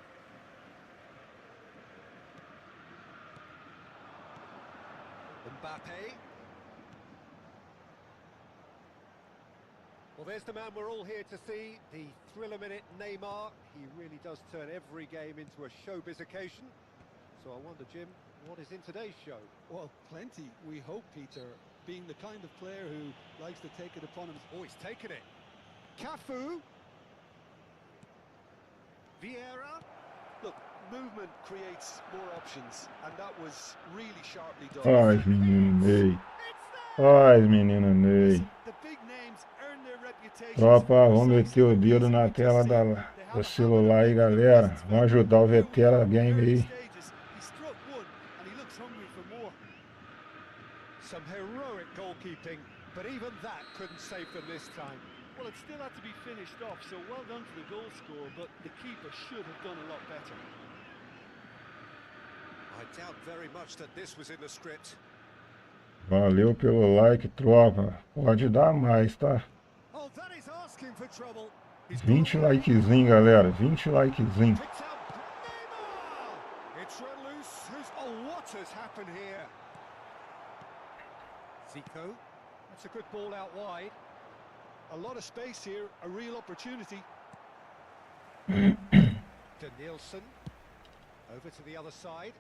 Mbappe. Well, there's the man we're all here to see, the thriller-minute Neymar. He really does turn every game into a showbiz occasion. So I wonder, Jim, what is in today's show? Well, plenty, we hope, Peter. being the kind of player who likes to take it upon him. Oh, he's taken it. Cafu. Vieira. Look, movement creates more options, and that was really sharply done. Faz, menino Ney. Faz, menino Ney. The big names earn their reputations Tropa, for vamos meter o precisely dedo na easy to tela see. do They have a celular habit aí, of making the galera. wrists Vamos felt. ajudar o Here we go, Vetera-game early aí. stages. He struck one, and he looks hungry for more. Some heroic goalkeeping, but even that couldn't save them this time. Well, it still had to be finished off, so well done to the goal scorer, but the keeper should have done a lot better. I doubt very much that this was in the script. Valeu pelo like, tropa. Pode dar mais, tá? Oh, that is asking for trouble. He's 20 got away. likezinho, galera. 20 likezinho. Picks up Neymar. It's run loose. Oh, what has happened here? Zico. That's a good ball out wide. A lot of space here, a real opportunity. Danielson. Over to the other side.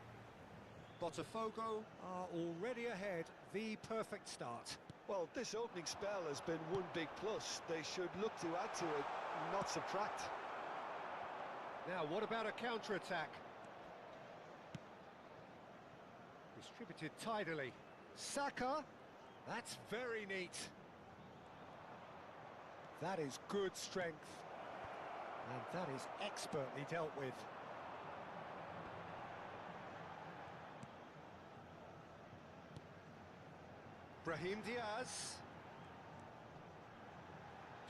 Botafogo are already ahead. The perfect start. Well, this opening spell has been one big plus. They should look to add to it, not subtract. Now, what about a counter-attack? Distributed tidily. Saka. That's very neat. That is good strength. And that is expertly dealt with. Brahim Diaz.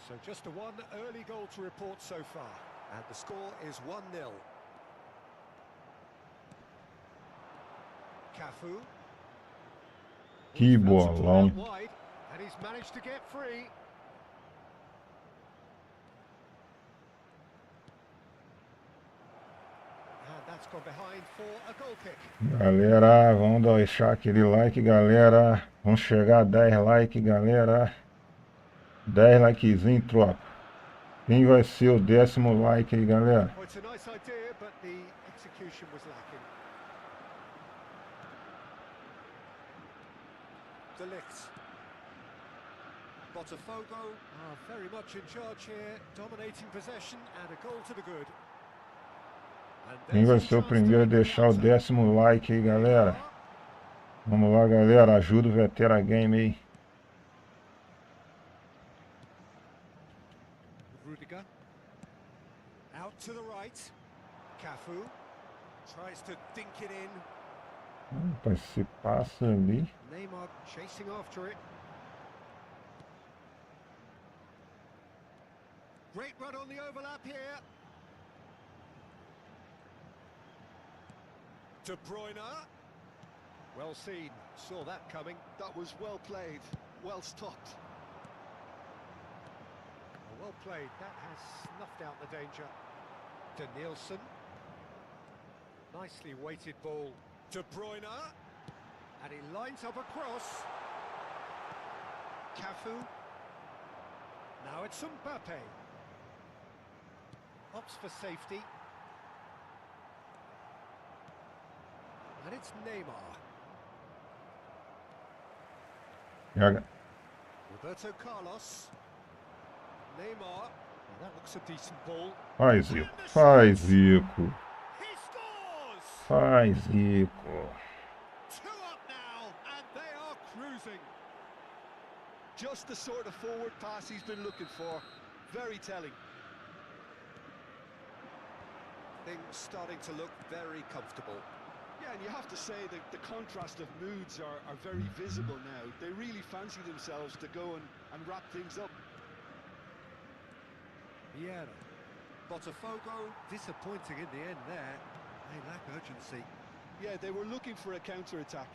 So just a one early goal to report so far. And the score is 1-0. Cafu. Que That's a ball bolão. out wide, and he's managed to get free. And that's gone behind for a goal kick. Galera, vamos deixar aquele like, galera. Vamos chegar a 10 likes, galera. 10 likezinho, tropa. Quem vai ser o 10º like aí, galera? Well, it's a nice idea, but the execution was lacking. De Ligt. Botafogo are very much in charge here, dominating possession and a goal to the good. And Quem vai there's ser o chance to primeiro a make it deixar o matter. 10º like aí, galera? Vamos lá, galera. Ajuda o Vetera-game aí. Rudiger. Out to the right. Cafu tries to dink it in. Rapaz, se passa ali. Neymar chasing after it. Great run on the overlap here. De Bruyne. Well seen. Saw that coming. That was well played, well stopped. Well played. That has snuffed out the danger. Danielson. Nicely weighted ball. De Bruyne. And he lines up a cross. Cafu. Now it's Mbappe. Opts for safety. And it's Neymar. Roberto Carlos. Neymar. Well, that looks a decent ball. Faz, Zico. Faz, Zico. He scores! Faz, Zico. 2 up now, and they are cruising. Just the sort of forward pass he's been looking for. Very telling. Things starting to look very comfortable. Yeah, and you have to say that the contrast of moods are very visible now. They really fancy themselves to go and wrap things up. Vieira. Botafogo disappointing in the end there. They lack urgency. Yeah, they were looking for a counter-attack.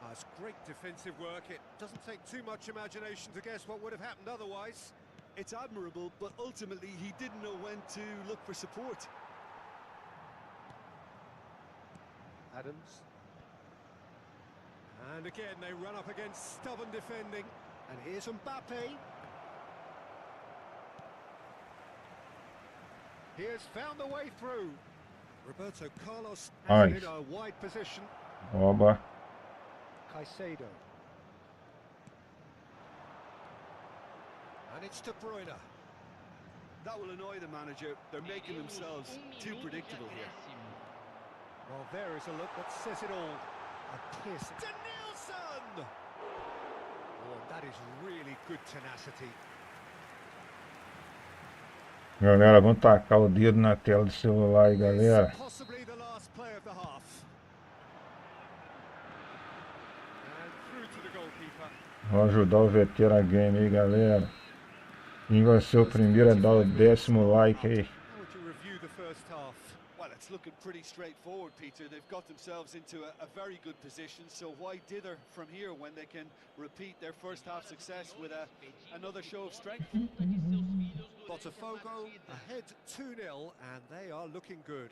That's great defensive work. It doesn't take too much imagination to guess what would have happened otherwise. It's admirable, but ultimately he didn't know when to look for support. Adams. And again, they run up against stubborn defending. And here's Mbappe. He has found the way through. Roberto Carlos has it in a wide position. Oba. Caicedo. And it's De Bruyne. That will annoy the manager. They're making themselves too predictable here. Well, there is a look that says it all. A piercing. To Nielsen! Oh, that is really good tenacity. Galera, vamos tacar o dedo na tela do celular aí, galera. Possibly the last play of the half. And through to the goalkeeper. Vamos ajudar o Vetera-games aí, galera. Quem vai ser o primeiro a dar o 10º like aí? How would you review the first half? Well, it's looking pretty straightforward, Peter. They've got themselves into a very good position, so why dither from here when they can repeat their first half success with another show of strength? Botafogo ahead 2-0 and they are looking good.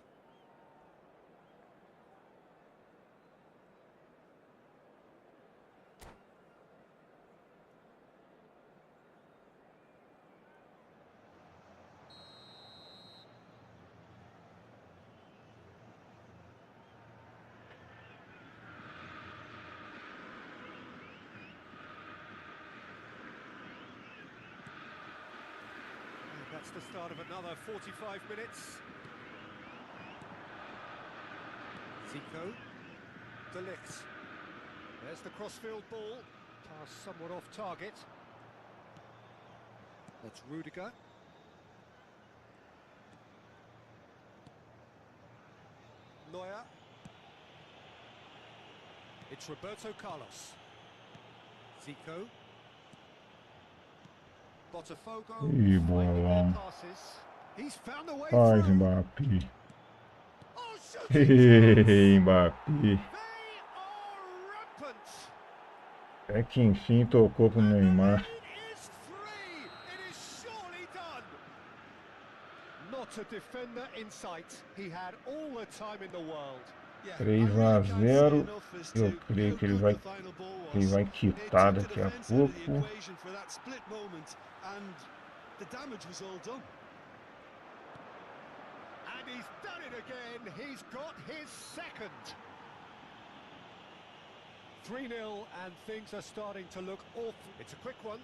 That's the start of another 45 minutes. Zico. De Ligt. There's the crossfield ball. Pass somewhat off target. That's Rudiger. Neuer. It's Roberto Carlos. Zico. Botafogo. Ih, bolão. He's found a way Faz, through. Mbappé. Oh, shooting chance. Mbappé. They are rampant. É que enfim tocou pro And the Neymar. lead is 3. It is surely done. Not a defender in sight. He had all the time in the world. 3-0. Eu creio que ele vai quitar daqui a pouco. The damage was all done. And he's done it again. He's got his second. 3-0 and things are starting to look awful. It's a quick one.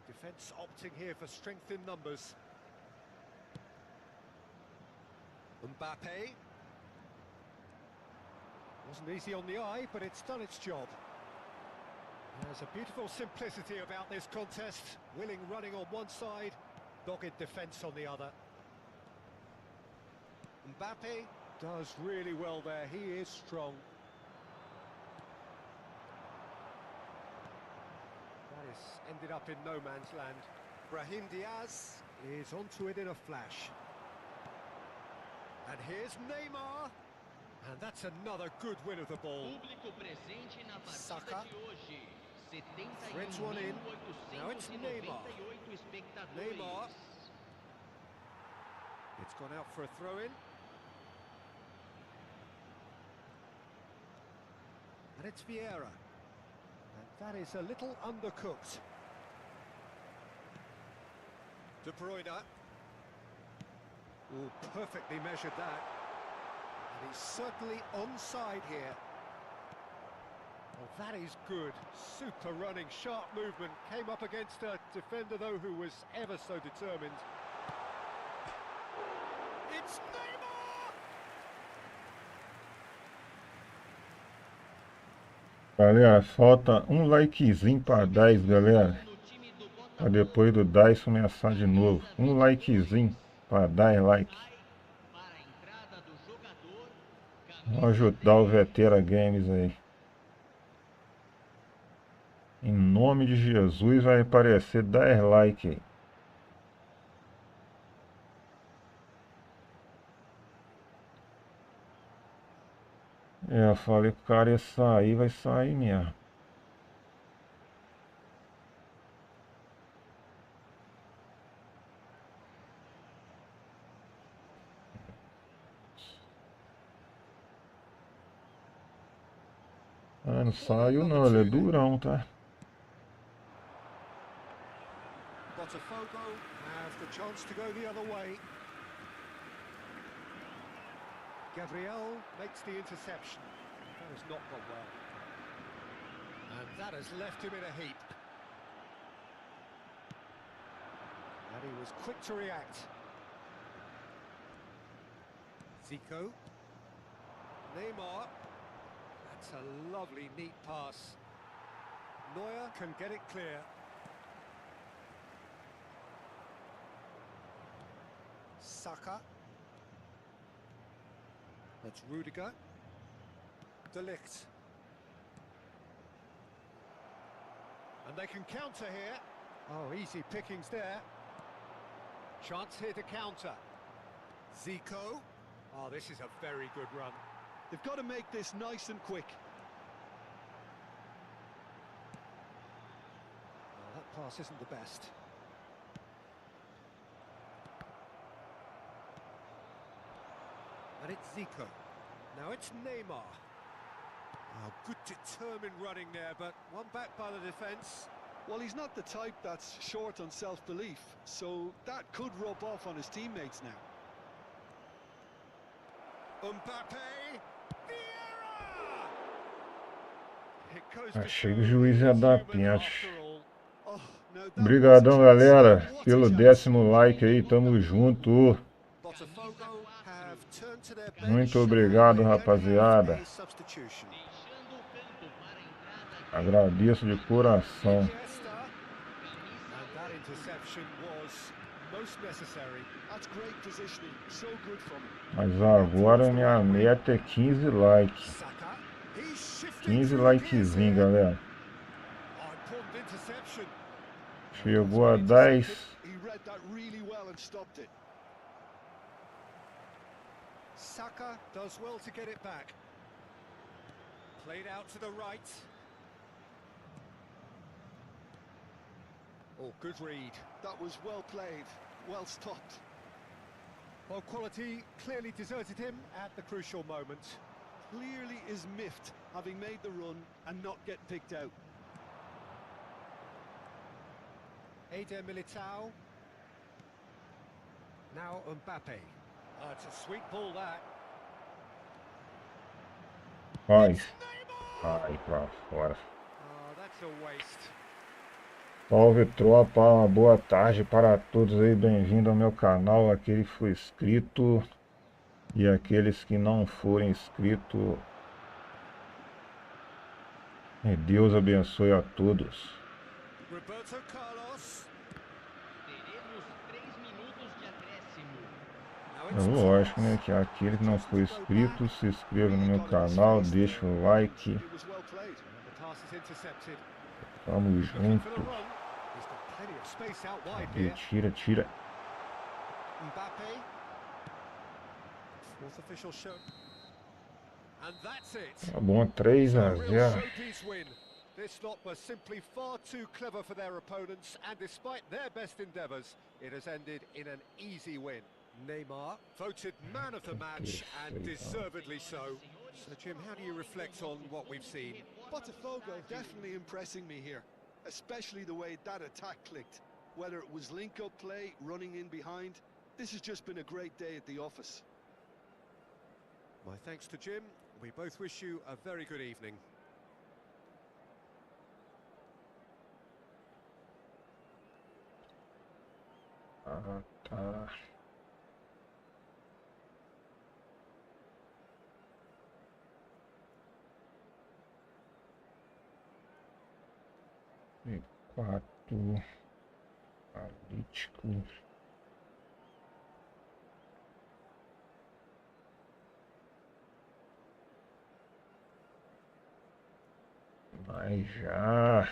The defence opting here for strength in numbers. Mbappe. Wasn't easy on the eye, but it's done its job. There's a beautiful simplicity about this contest. Willing running on one side, dogged defence on the other. Mbappe does really well there. He is strong. That has ended up in no man's land. Brahim Diaz is onto it in a flash. And here's Neymar. And that's another good win of the ball. Saka. Threads one in. Now it's Neymar. Neymar. It's gone out for a throw-in. And it's Vieira. And that is a little undercooked. De Bruyne. Oh, perfectly measured that. And he's certainly onside here. Well, that is good. Super running, sharp movement. Came up against a defender, though, who was ever so determined. It's Neymar! Galera, falta um likezinho para 10, galera. Para depois do 10 começar de novo. Um likezinho para 10 like. Vamos ajudar o Vetera-games aí. Em nome de Jesus vai aparecer 10 likes aí. Eu falei que o cara ia sair, vai sair mesmo. Ah, não saiu não, ele é durão, tá? Botafogo have the chance to go the other way. Gabriel makes the interception. That has not gone well. And that has left him in a heap. And he was quick to react. Zico. Neymar. That's a lovely, neat pass. Neuer can get it clear. Saka. That's Rudiger. De Ligt. And they can counter here. Oh, easy pickings there. Chance here to counter. Zico. Oh, this is a very good run. They've got to make this nice and quick. Oh, that pass isn't the best. And it's Zico. Now it's Neymar. Oh, good determined running there, but one back by the defence. Well, he's not the type that's short on self-belief, so that could rub off on his teammates now. Mbappe! Vieira! It goes to Achei que o show juiz ia he's dar human pênalti. after all. Oh, now that was a Obrigadão, chance. galera, What a pelo chance. 10º like aí, tamo junto. Botafogo have turned to their bench. Muito obrigado, and we're going to have rapaziada. a substitution. Deixando o campo para a entrada Agradeço de coração. Iniesta. And that interception was most necessary. That's great positioning, so good from him. Mas agora minha meta é 15 likes. Saka. He's shifting 15 through the gears likezinho, here. galera. Oh, important interception. Chegou a 10. He read that really well and stopped it. Saka does well to get it back. Played out to the right. Oh, good read. That was well played, well stopped. Well, quality clearly deserted him at the crucial moment. Clearly is miffed, having made the run and not get picked out. Eder Militao. Now Mbappe. It's a sweet ball, that. Ai, ai, pra fora. Oh, that's a waste. Salve, tropa, uma boa tarde para todos aí, bem-vindo ao meu canal, aquele que foi inscrito e aqueles que não forem inscritos. E Deus abençoe a todos. Roberto Carlos. teremos 3 minutos de acréscimo. Now É it's lógico, né, Thomas. que aquele que não for inscrito, se inscreva no meu canal, deixa o like, It was well played. The pass is intercepted. tamo Looking for the junto. run. He's got plenty of space out wide E here. tira, tira. Mbappe. Fourth official show. And that's it. Tá bom, 3 a A real 0. showpiece win. This lot were simply far too clever for their opponents, and despite their best endeavours, it has ended in an easy win. Neymar voted man of the match, and deservedly so. So, Jim, how do you reflect on what we've seen? Botafogo definitely impressing me here, especially the way that attack clicked. Whether it was link-up play, running in behind, this has just been a great day at the office. My thanks to Jim. We both wish you a very good evening. Ah, tá. E 4 analítico. Mas já.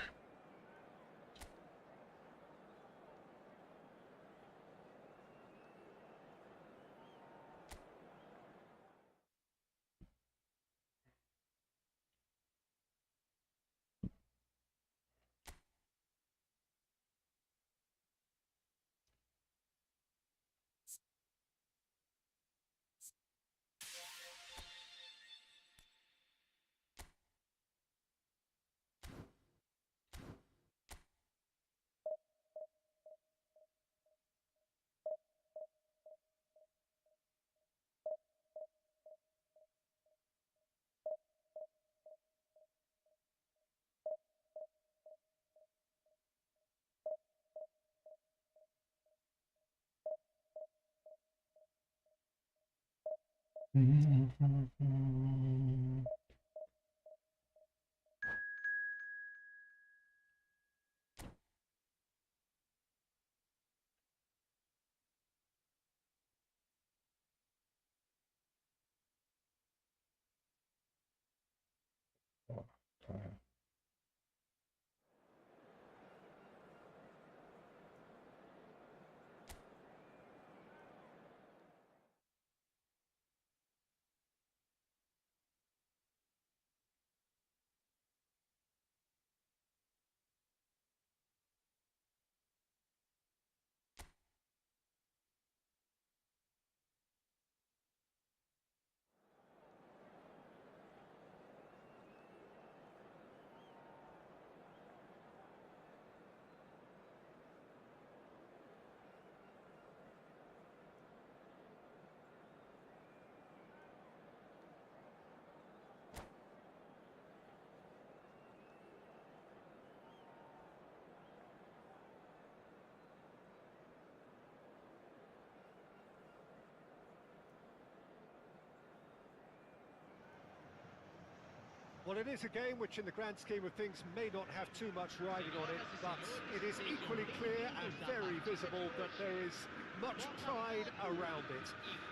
Well, it is a game which in the grand scheme of things may not have too much riding on it, but it is equally clear and very visible that there is much pride around it.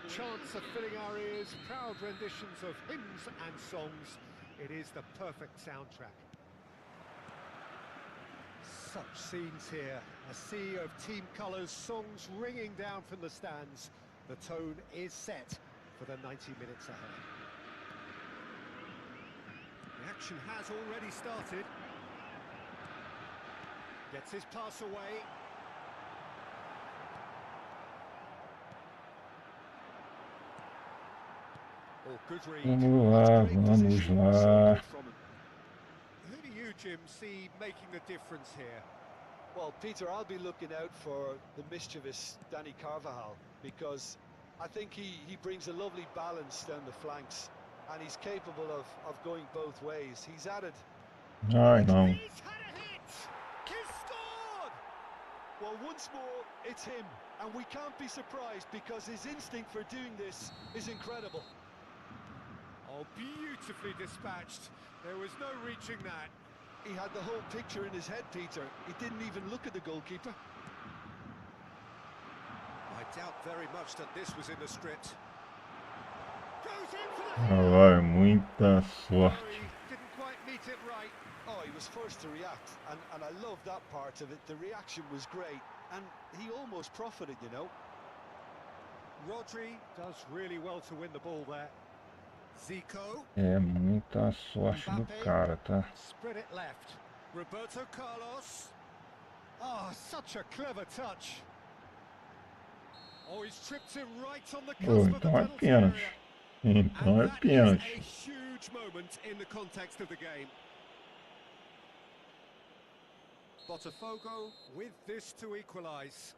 Chants are filling our ears, proud renditions of hymns and songs. It is the perfect soundtrack. Such scenes here, a sea of team colours, songs ringing down from the stands. The tone is set for the 90 minutes ahead. The action has already started. Gets his pass away. Oh, good read. Vamos lá, vamos lá. Who do you, Jim, see making the difference here? Well, Peter, I'll be looking out for the mischievous Danny Carvajal, because I think he brings a lovely balance down the flanks, and he's capable of going both ways. He's added. Ai, não. He's had a hit! He's scored! Well, once more, it's him, and we can't be surprised because his instinct for doing this is incredible. Oh, beautifully dispatched. There was no reaching that. He had the whole picture in his head, Peter. He didn't even look at the goalkeeper. I doubt very much that this was in the script. Goes in for the Ah, vai, muita sorte. didn't quite meet it right. Oh, he was first to react, and I love that part of it. The reaction was great, and he almost profited, you know. Rodri does really well to win the ball there. Zico. É muita sorte do cara, tá? Spread it left. Roberto Carlos. Oh, such a clever touch. Oh, he's tripped him right on the Oh, cusp of the então é penalty pênalti. area. Então é And that is a pênalti. huge moment in the context of the game. Botafogo with this to equalise.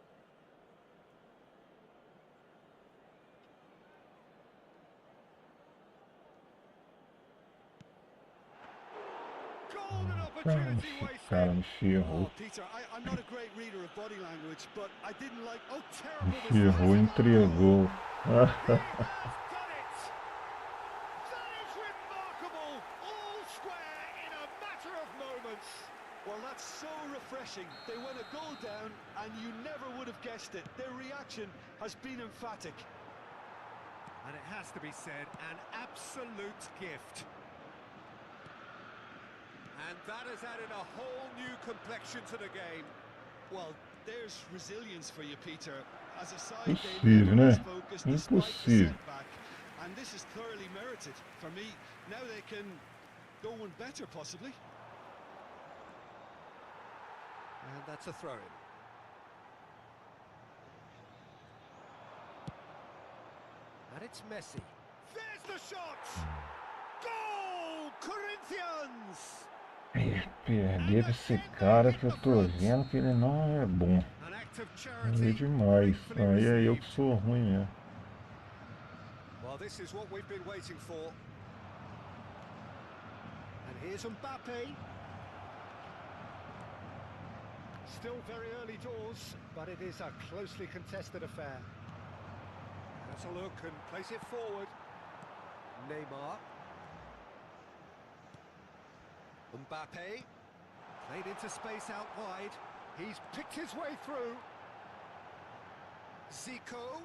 Golden opportunity Esse cara wasted. me ferrou. Oh, Peter, I'm not a great reader of body language, but I didn't like... Oh, Me terrible ferrou, entregou. He has done it! That is remarkable! All square in a matter of moments. Well, that's so refreshing. They went a goal down, and you never would have guessed it. Their reaction has been emphatic. And it has to be said, an absolute gift. And that has added a whole new complexion to the game. Well, there's resilience for you, Peter. As a side, Impossível, they never né? lost focus despite the Impossível. setback. And this is thoroughly merited. For me, now they can go one better, possibly. And that's a throw-in. And it's Messi. There's the shot! Goal! Corinthians! Perder esse cara que eu tô vendo que ele não é bom. An act of Ele é charity. demais. gratefully Aí é eu que received. sou ruim, né? Well, this is what we've been waiting for. And here's Mbappe. Still very early doors, but it is a closely contested affair. Has a look and plays it forward. Neymar. Mbappe. Played into space out wide. He's picked his way through. Zico.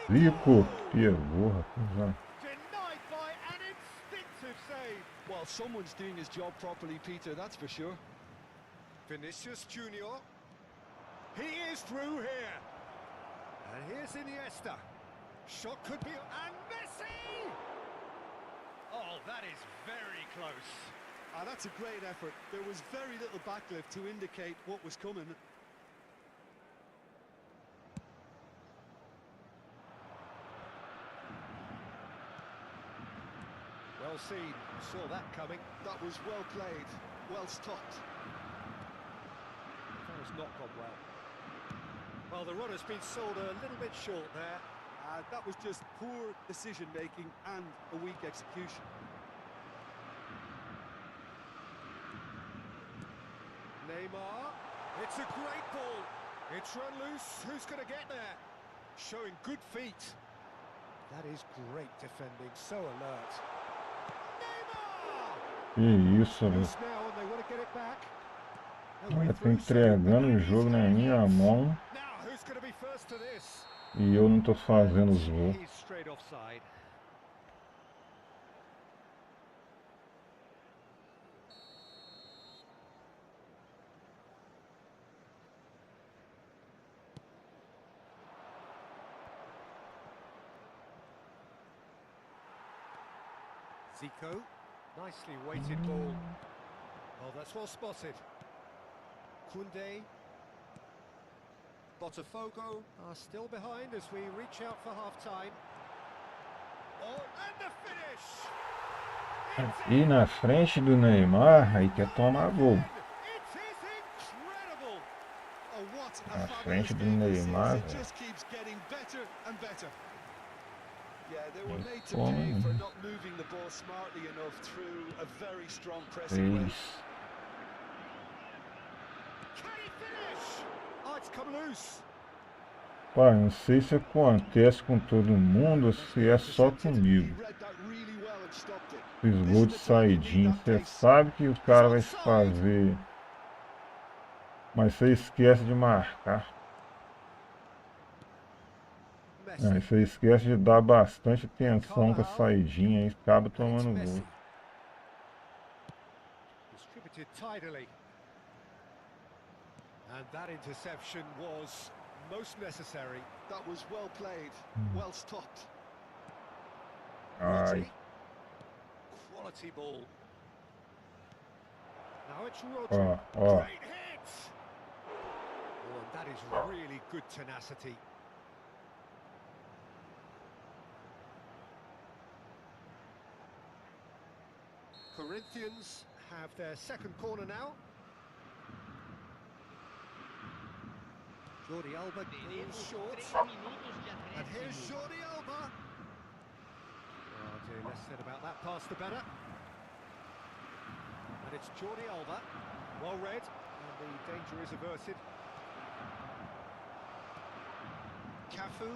Zico pegou, rapaz. Denied by an instinctive save. Well, someone's doing his job properly, Peter, that's for sure. Vinicius Junior. He is through here. And here's Iniesta. Shot could be... And Messi! Oh, that is very close. Ah, that's a great effort. There was very little backlift to indicate what was coming. Well seen. Saw that coming. That was well played, well stopped. That has not gone well. Well, the run has been sold a little bit short there. That was just poor decision-making and a weak execution. Neymar. It's a great ball. It's run loose. Who's going to get there? Showing good feet. That is great defending. So alert. Neymar! Que isso, velho. Loose now and they want to get it back. Olha, tô entregando o jogo na minha mão Now, who's going to be first to this? e eu não tô fazendo os gols. He's straight offside. Zico, nicely weighted ball. Oh, that's well spotted. Koundé. Botafogo are still behind as we reach out for half-time. Oh, and the finish! E na frente do Neymar, aí quer tomar gol. It is incredible! Oh, what a Na fabulous frente do game this is. Neymar, It velho. just keeps getting better and better. Yeah, they were made to Como, pay for né? not moving the ball smartly enough through a very strong pressing wave. Can he finish? Oh, it's come loose. Pai, não sei se acontece com todo mundo ou se é só comigo. He read that really well and stopped it. Esses gols de saidinha, você sabe que o cara vai se fazer, mas você esquece de marcar. Messi. Aí você esquece de dar bastante atenção com a saidinha e acaba And it's tomando Messi. gol. Distributed tidily. And that interception was most necessary. That was well played, well stopped. Ai, Quality ball. Now it's Rodri. ó. Great hit! Oh, and that is really good tenacity. Corinthians have their second corner now. Jordi Alba goes short. 3 minutos de And here's acréscimo. Jordi Alba. Oh dear, less said about that pass the better. And it's Jordi Alba. Well read. And the danger is averted. Cafu.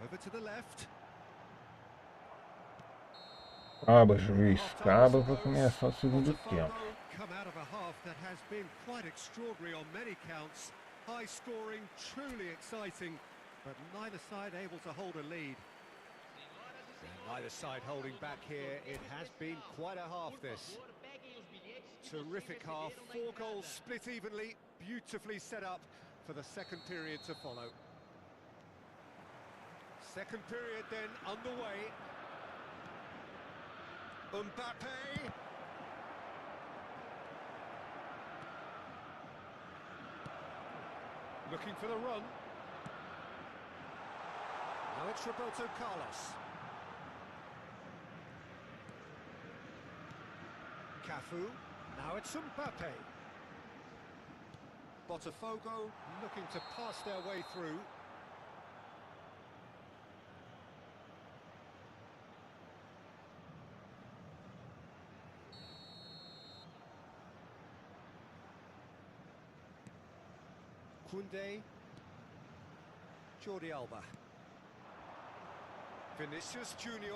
Over to the left. Acaba, juiz. Acaba para começar o segundo tempo. Come out of a half that has been quite extraordinary on many counts. High scoring, truly exciting, but neither side able to hold a lead. And neither side holding back here. It has been quite a half this. Terrific half, 4 goals split evenly, beautifully set up for the second period to follow. Second period then underway. Mbappe. Looking for the run. Now it's Roberto Carlos. Cafu. Now it's Mbappe. Botafogo looking to pass their way through. Koundé. Jordi Alba. Vinicius Junior.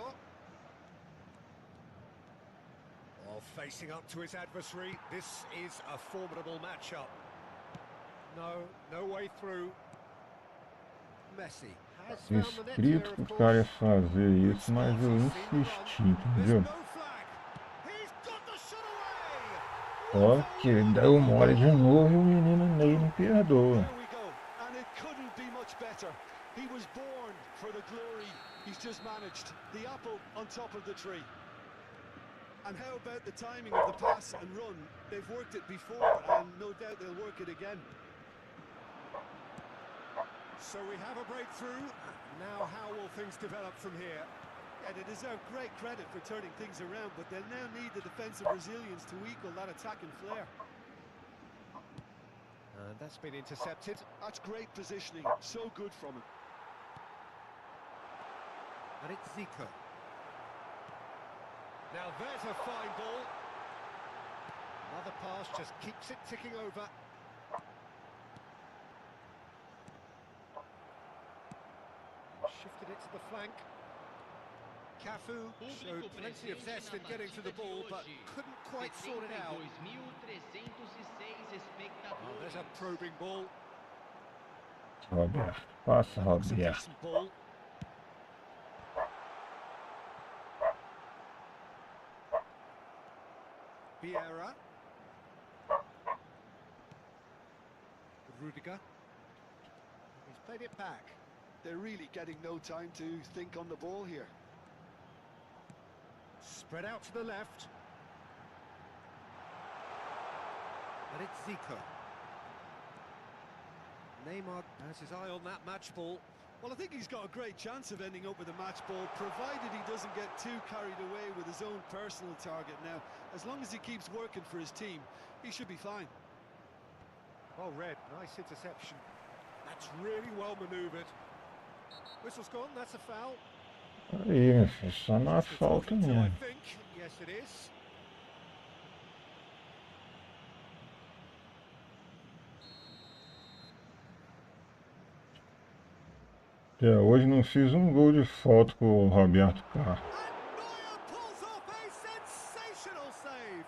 Oh, facing up to his adversary. This is a formidable matchup. No way through. Messi has found the net there, Escrito of pro cara course. fazer isso, mas eu insisti, entendeu? There's no flag. He's got the shot away. Ó, que ele deu mole de novo e o menino Ney não perdoa. There we go, and it couldn't be much better. He was born for the glory. He's just managed the apple on top of the tree. And how about the timing of the pass and run? They've worked it before, and no doubt they'll work it again. So we have a breakthrough. Now how will things develop from here? Yeah, they deserve great credit for turning things around, but they'll now need the defensive resilience to equal that attacking flair. And that's been intercepted. That's great positioning, so good from him. And it's Zico. Now there's a fine ball. Another pass just keeps it ticking over. Shifted it to the flank. Cafu showed plenty of zest in getting to the ball, but couldn't quite sort it out. Oh, there's a probing ball. Roberto, passa, That's a Roberto. decent ball. Vieira. Rudiger. He's played it back. They're really getting no time to think on the ball here. Spread out to the left. And it's Zico. Neymar has his eye on that match ball. Well, I think he's got a great chance of ending up with a match ball, provided he doesn't get too carried away with his own personal target. Now, as long as he keeps working for his team, he should be fine. Oh, Red, nice interception. That's really well manoeuvred. Whistle's gone, that's a foul. Aí, meu filho, só na Just a falta talking to, I mesmo. think. Yes, it is. Até hoje não fiz um gol de falta com o Roberto Carlos. And Neuer pulls off a sensational save.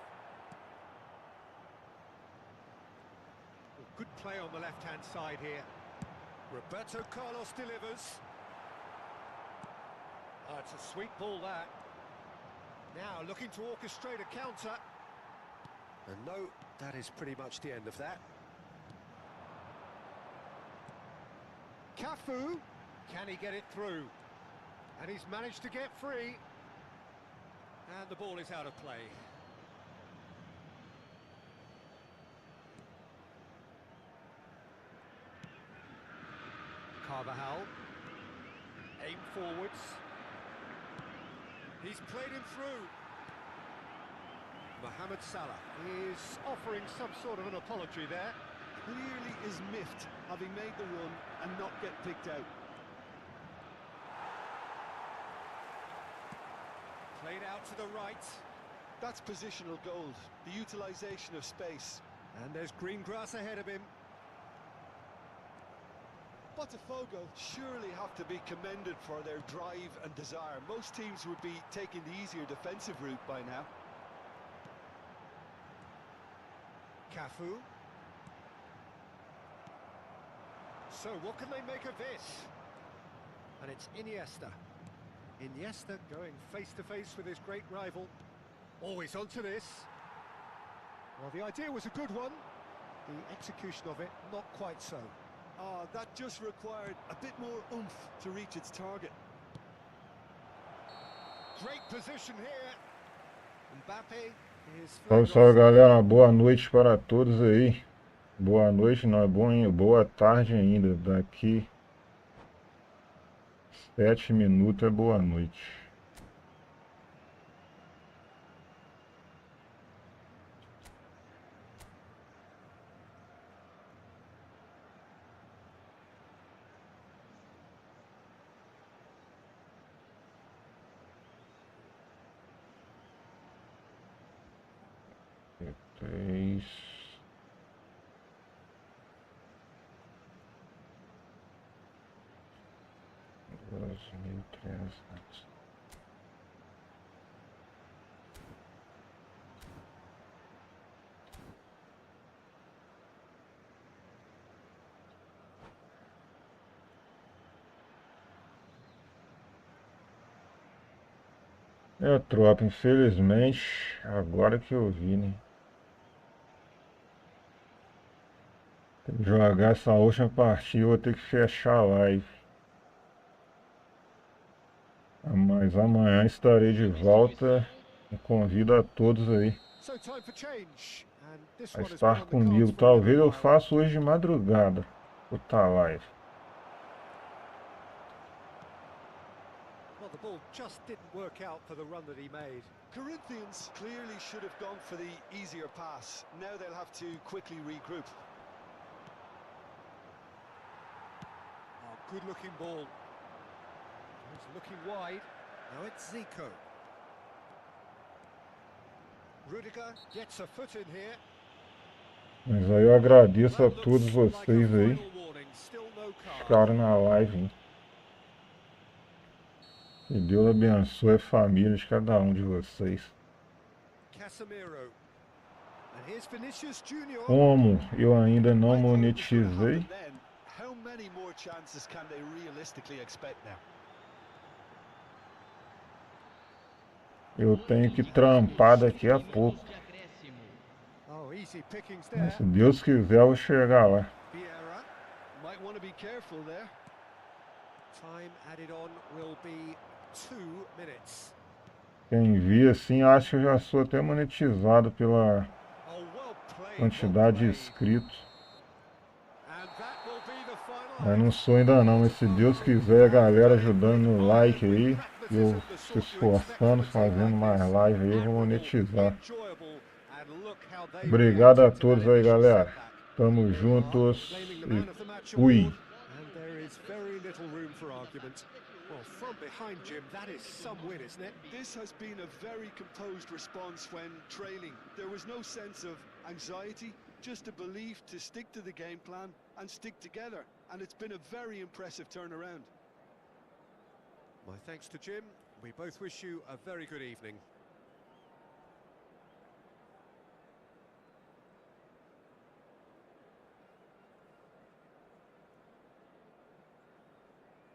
Well, good play on the left-hand side here. Roberto Carlos delivers. Oh, it's a sweet ball, that. Now looking to orchestrate a counter. And no, that is pretty much the end of that. Cafu, can he get it through? And he's managed to get free. And the ball is out of play. Carvajal. Aim forwards. He's played him through. Mohamed Salah is offering some sort of an apology there. Clearly is miffed, having made the run and not get picked out. Played out to the right. That's positional gold, the utilisation of space. And there's green grass ahead of him. Botafogo surely have to be commended for their drive and desire. Most teams would be taking the easier defensive route by now. Cafu. So what can they make of this? And it's Iniesta. Iniesta going face to face with his great rival. Always onto this. Well, the idea was a good one. The execution of it, not quite so. That just required a bit more oomph to reach its target. Great position here. Mbappe is... Salve, salve, galera. Boa noite para todos aí. Boa noite, não é bom, boa tarde ainda. Daqui 7 minutos é boa noite. Três. 2.300. É, tropa, infelizmente, agora que eu vi, né? Tem que jogar essa última partida, vou ter que fechar a live. Mas amanhã estarei de volta e convido a todos aí So time for change, and this a one has been estar on the cards comigo. for a little Talvez eu while. faça hoje de madrugada outra live. Well, the ball just didn't work out for the run that he made. Corinthians clearly should have gone for the easier pass. Now they'll have to quickly regroup. Oh, good-looking ball. He's looking wide. Now it's Zico. Rudiger gets a foot in here. Mas aí eu agradeço a That todos looks like a vocês aí final warning. Still no que card. ficaram na live, hein? Que Deus abençoe a família de cada um de vocês. Casemiro. And here's Vinicius Junior. Como eu ainda não I thought it was going to monetizei, happen then. How many more chances can they realistically expect now? eu tenho que trampar daqui a pouco. De acréscimo. Oh, easy pickings Mas there. se Deus quiser, eu vou chegar lá. Vieira. Might want to be careful there. Time added on will be 2 minutes. Quem vê assim, acha que eu já sou até monetizado pela Oh, well played, quantidade de inscritos. And that will be the final Mas não act. sou ainda não, mas se Deus quiser, a galera ajudando no like aí, eu se esforçando, fazendo mais live aí, eu vou monetizar. Obrigado a todos aí, galera. Tamo juntos e fui. And there is very little room for argument. Well, from behind, Jim, that is some win, isn't it? This has been a very composed response when trailing. There was no sense of anxiety, just a belief to stick to the game plan and stick together. And it's been a very impressive turnaround. My thanks to Jim. We both wish you a very good evening.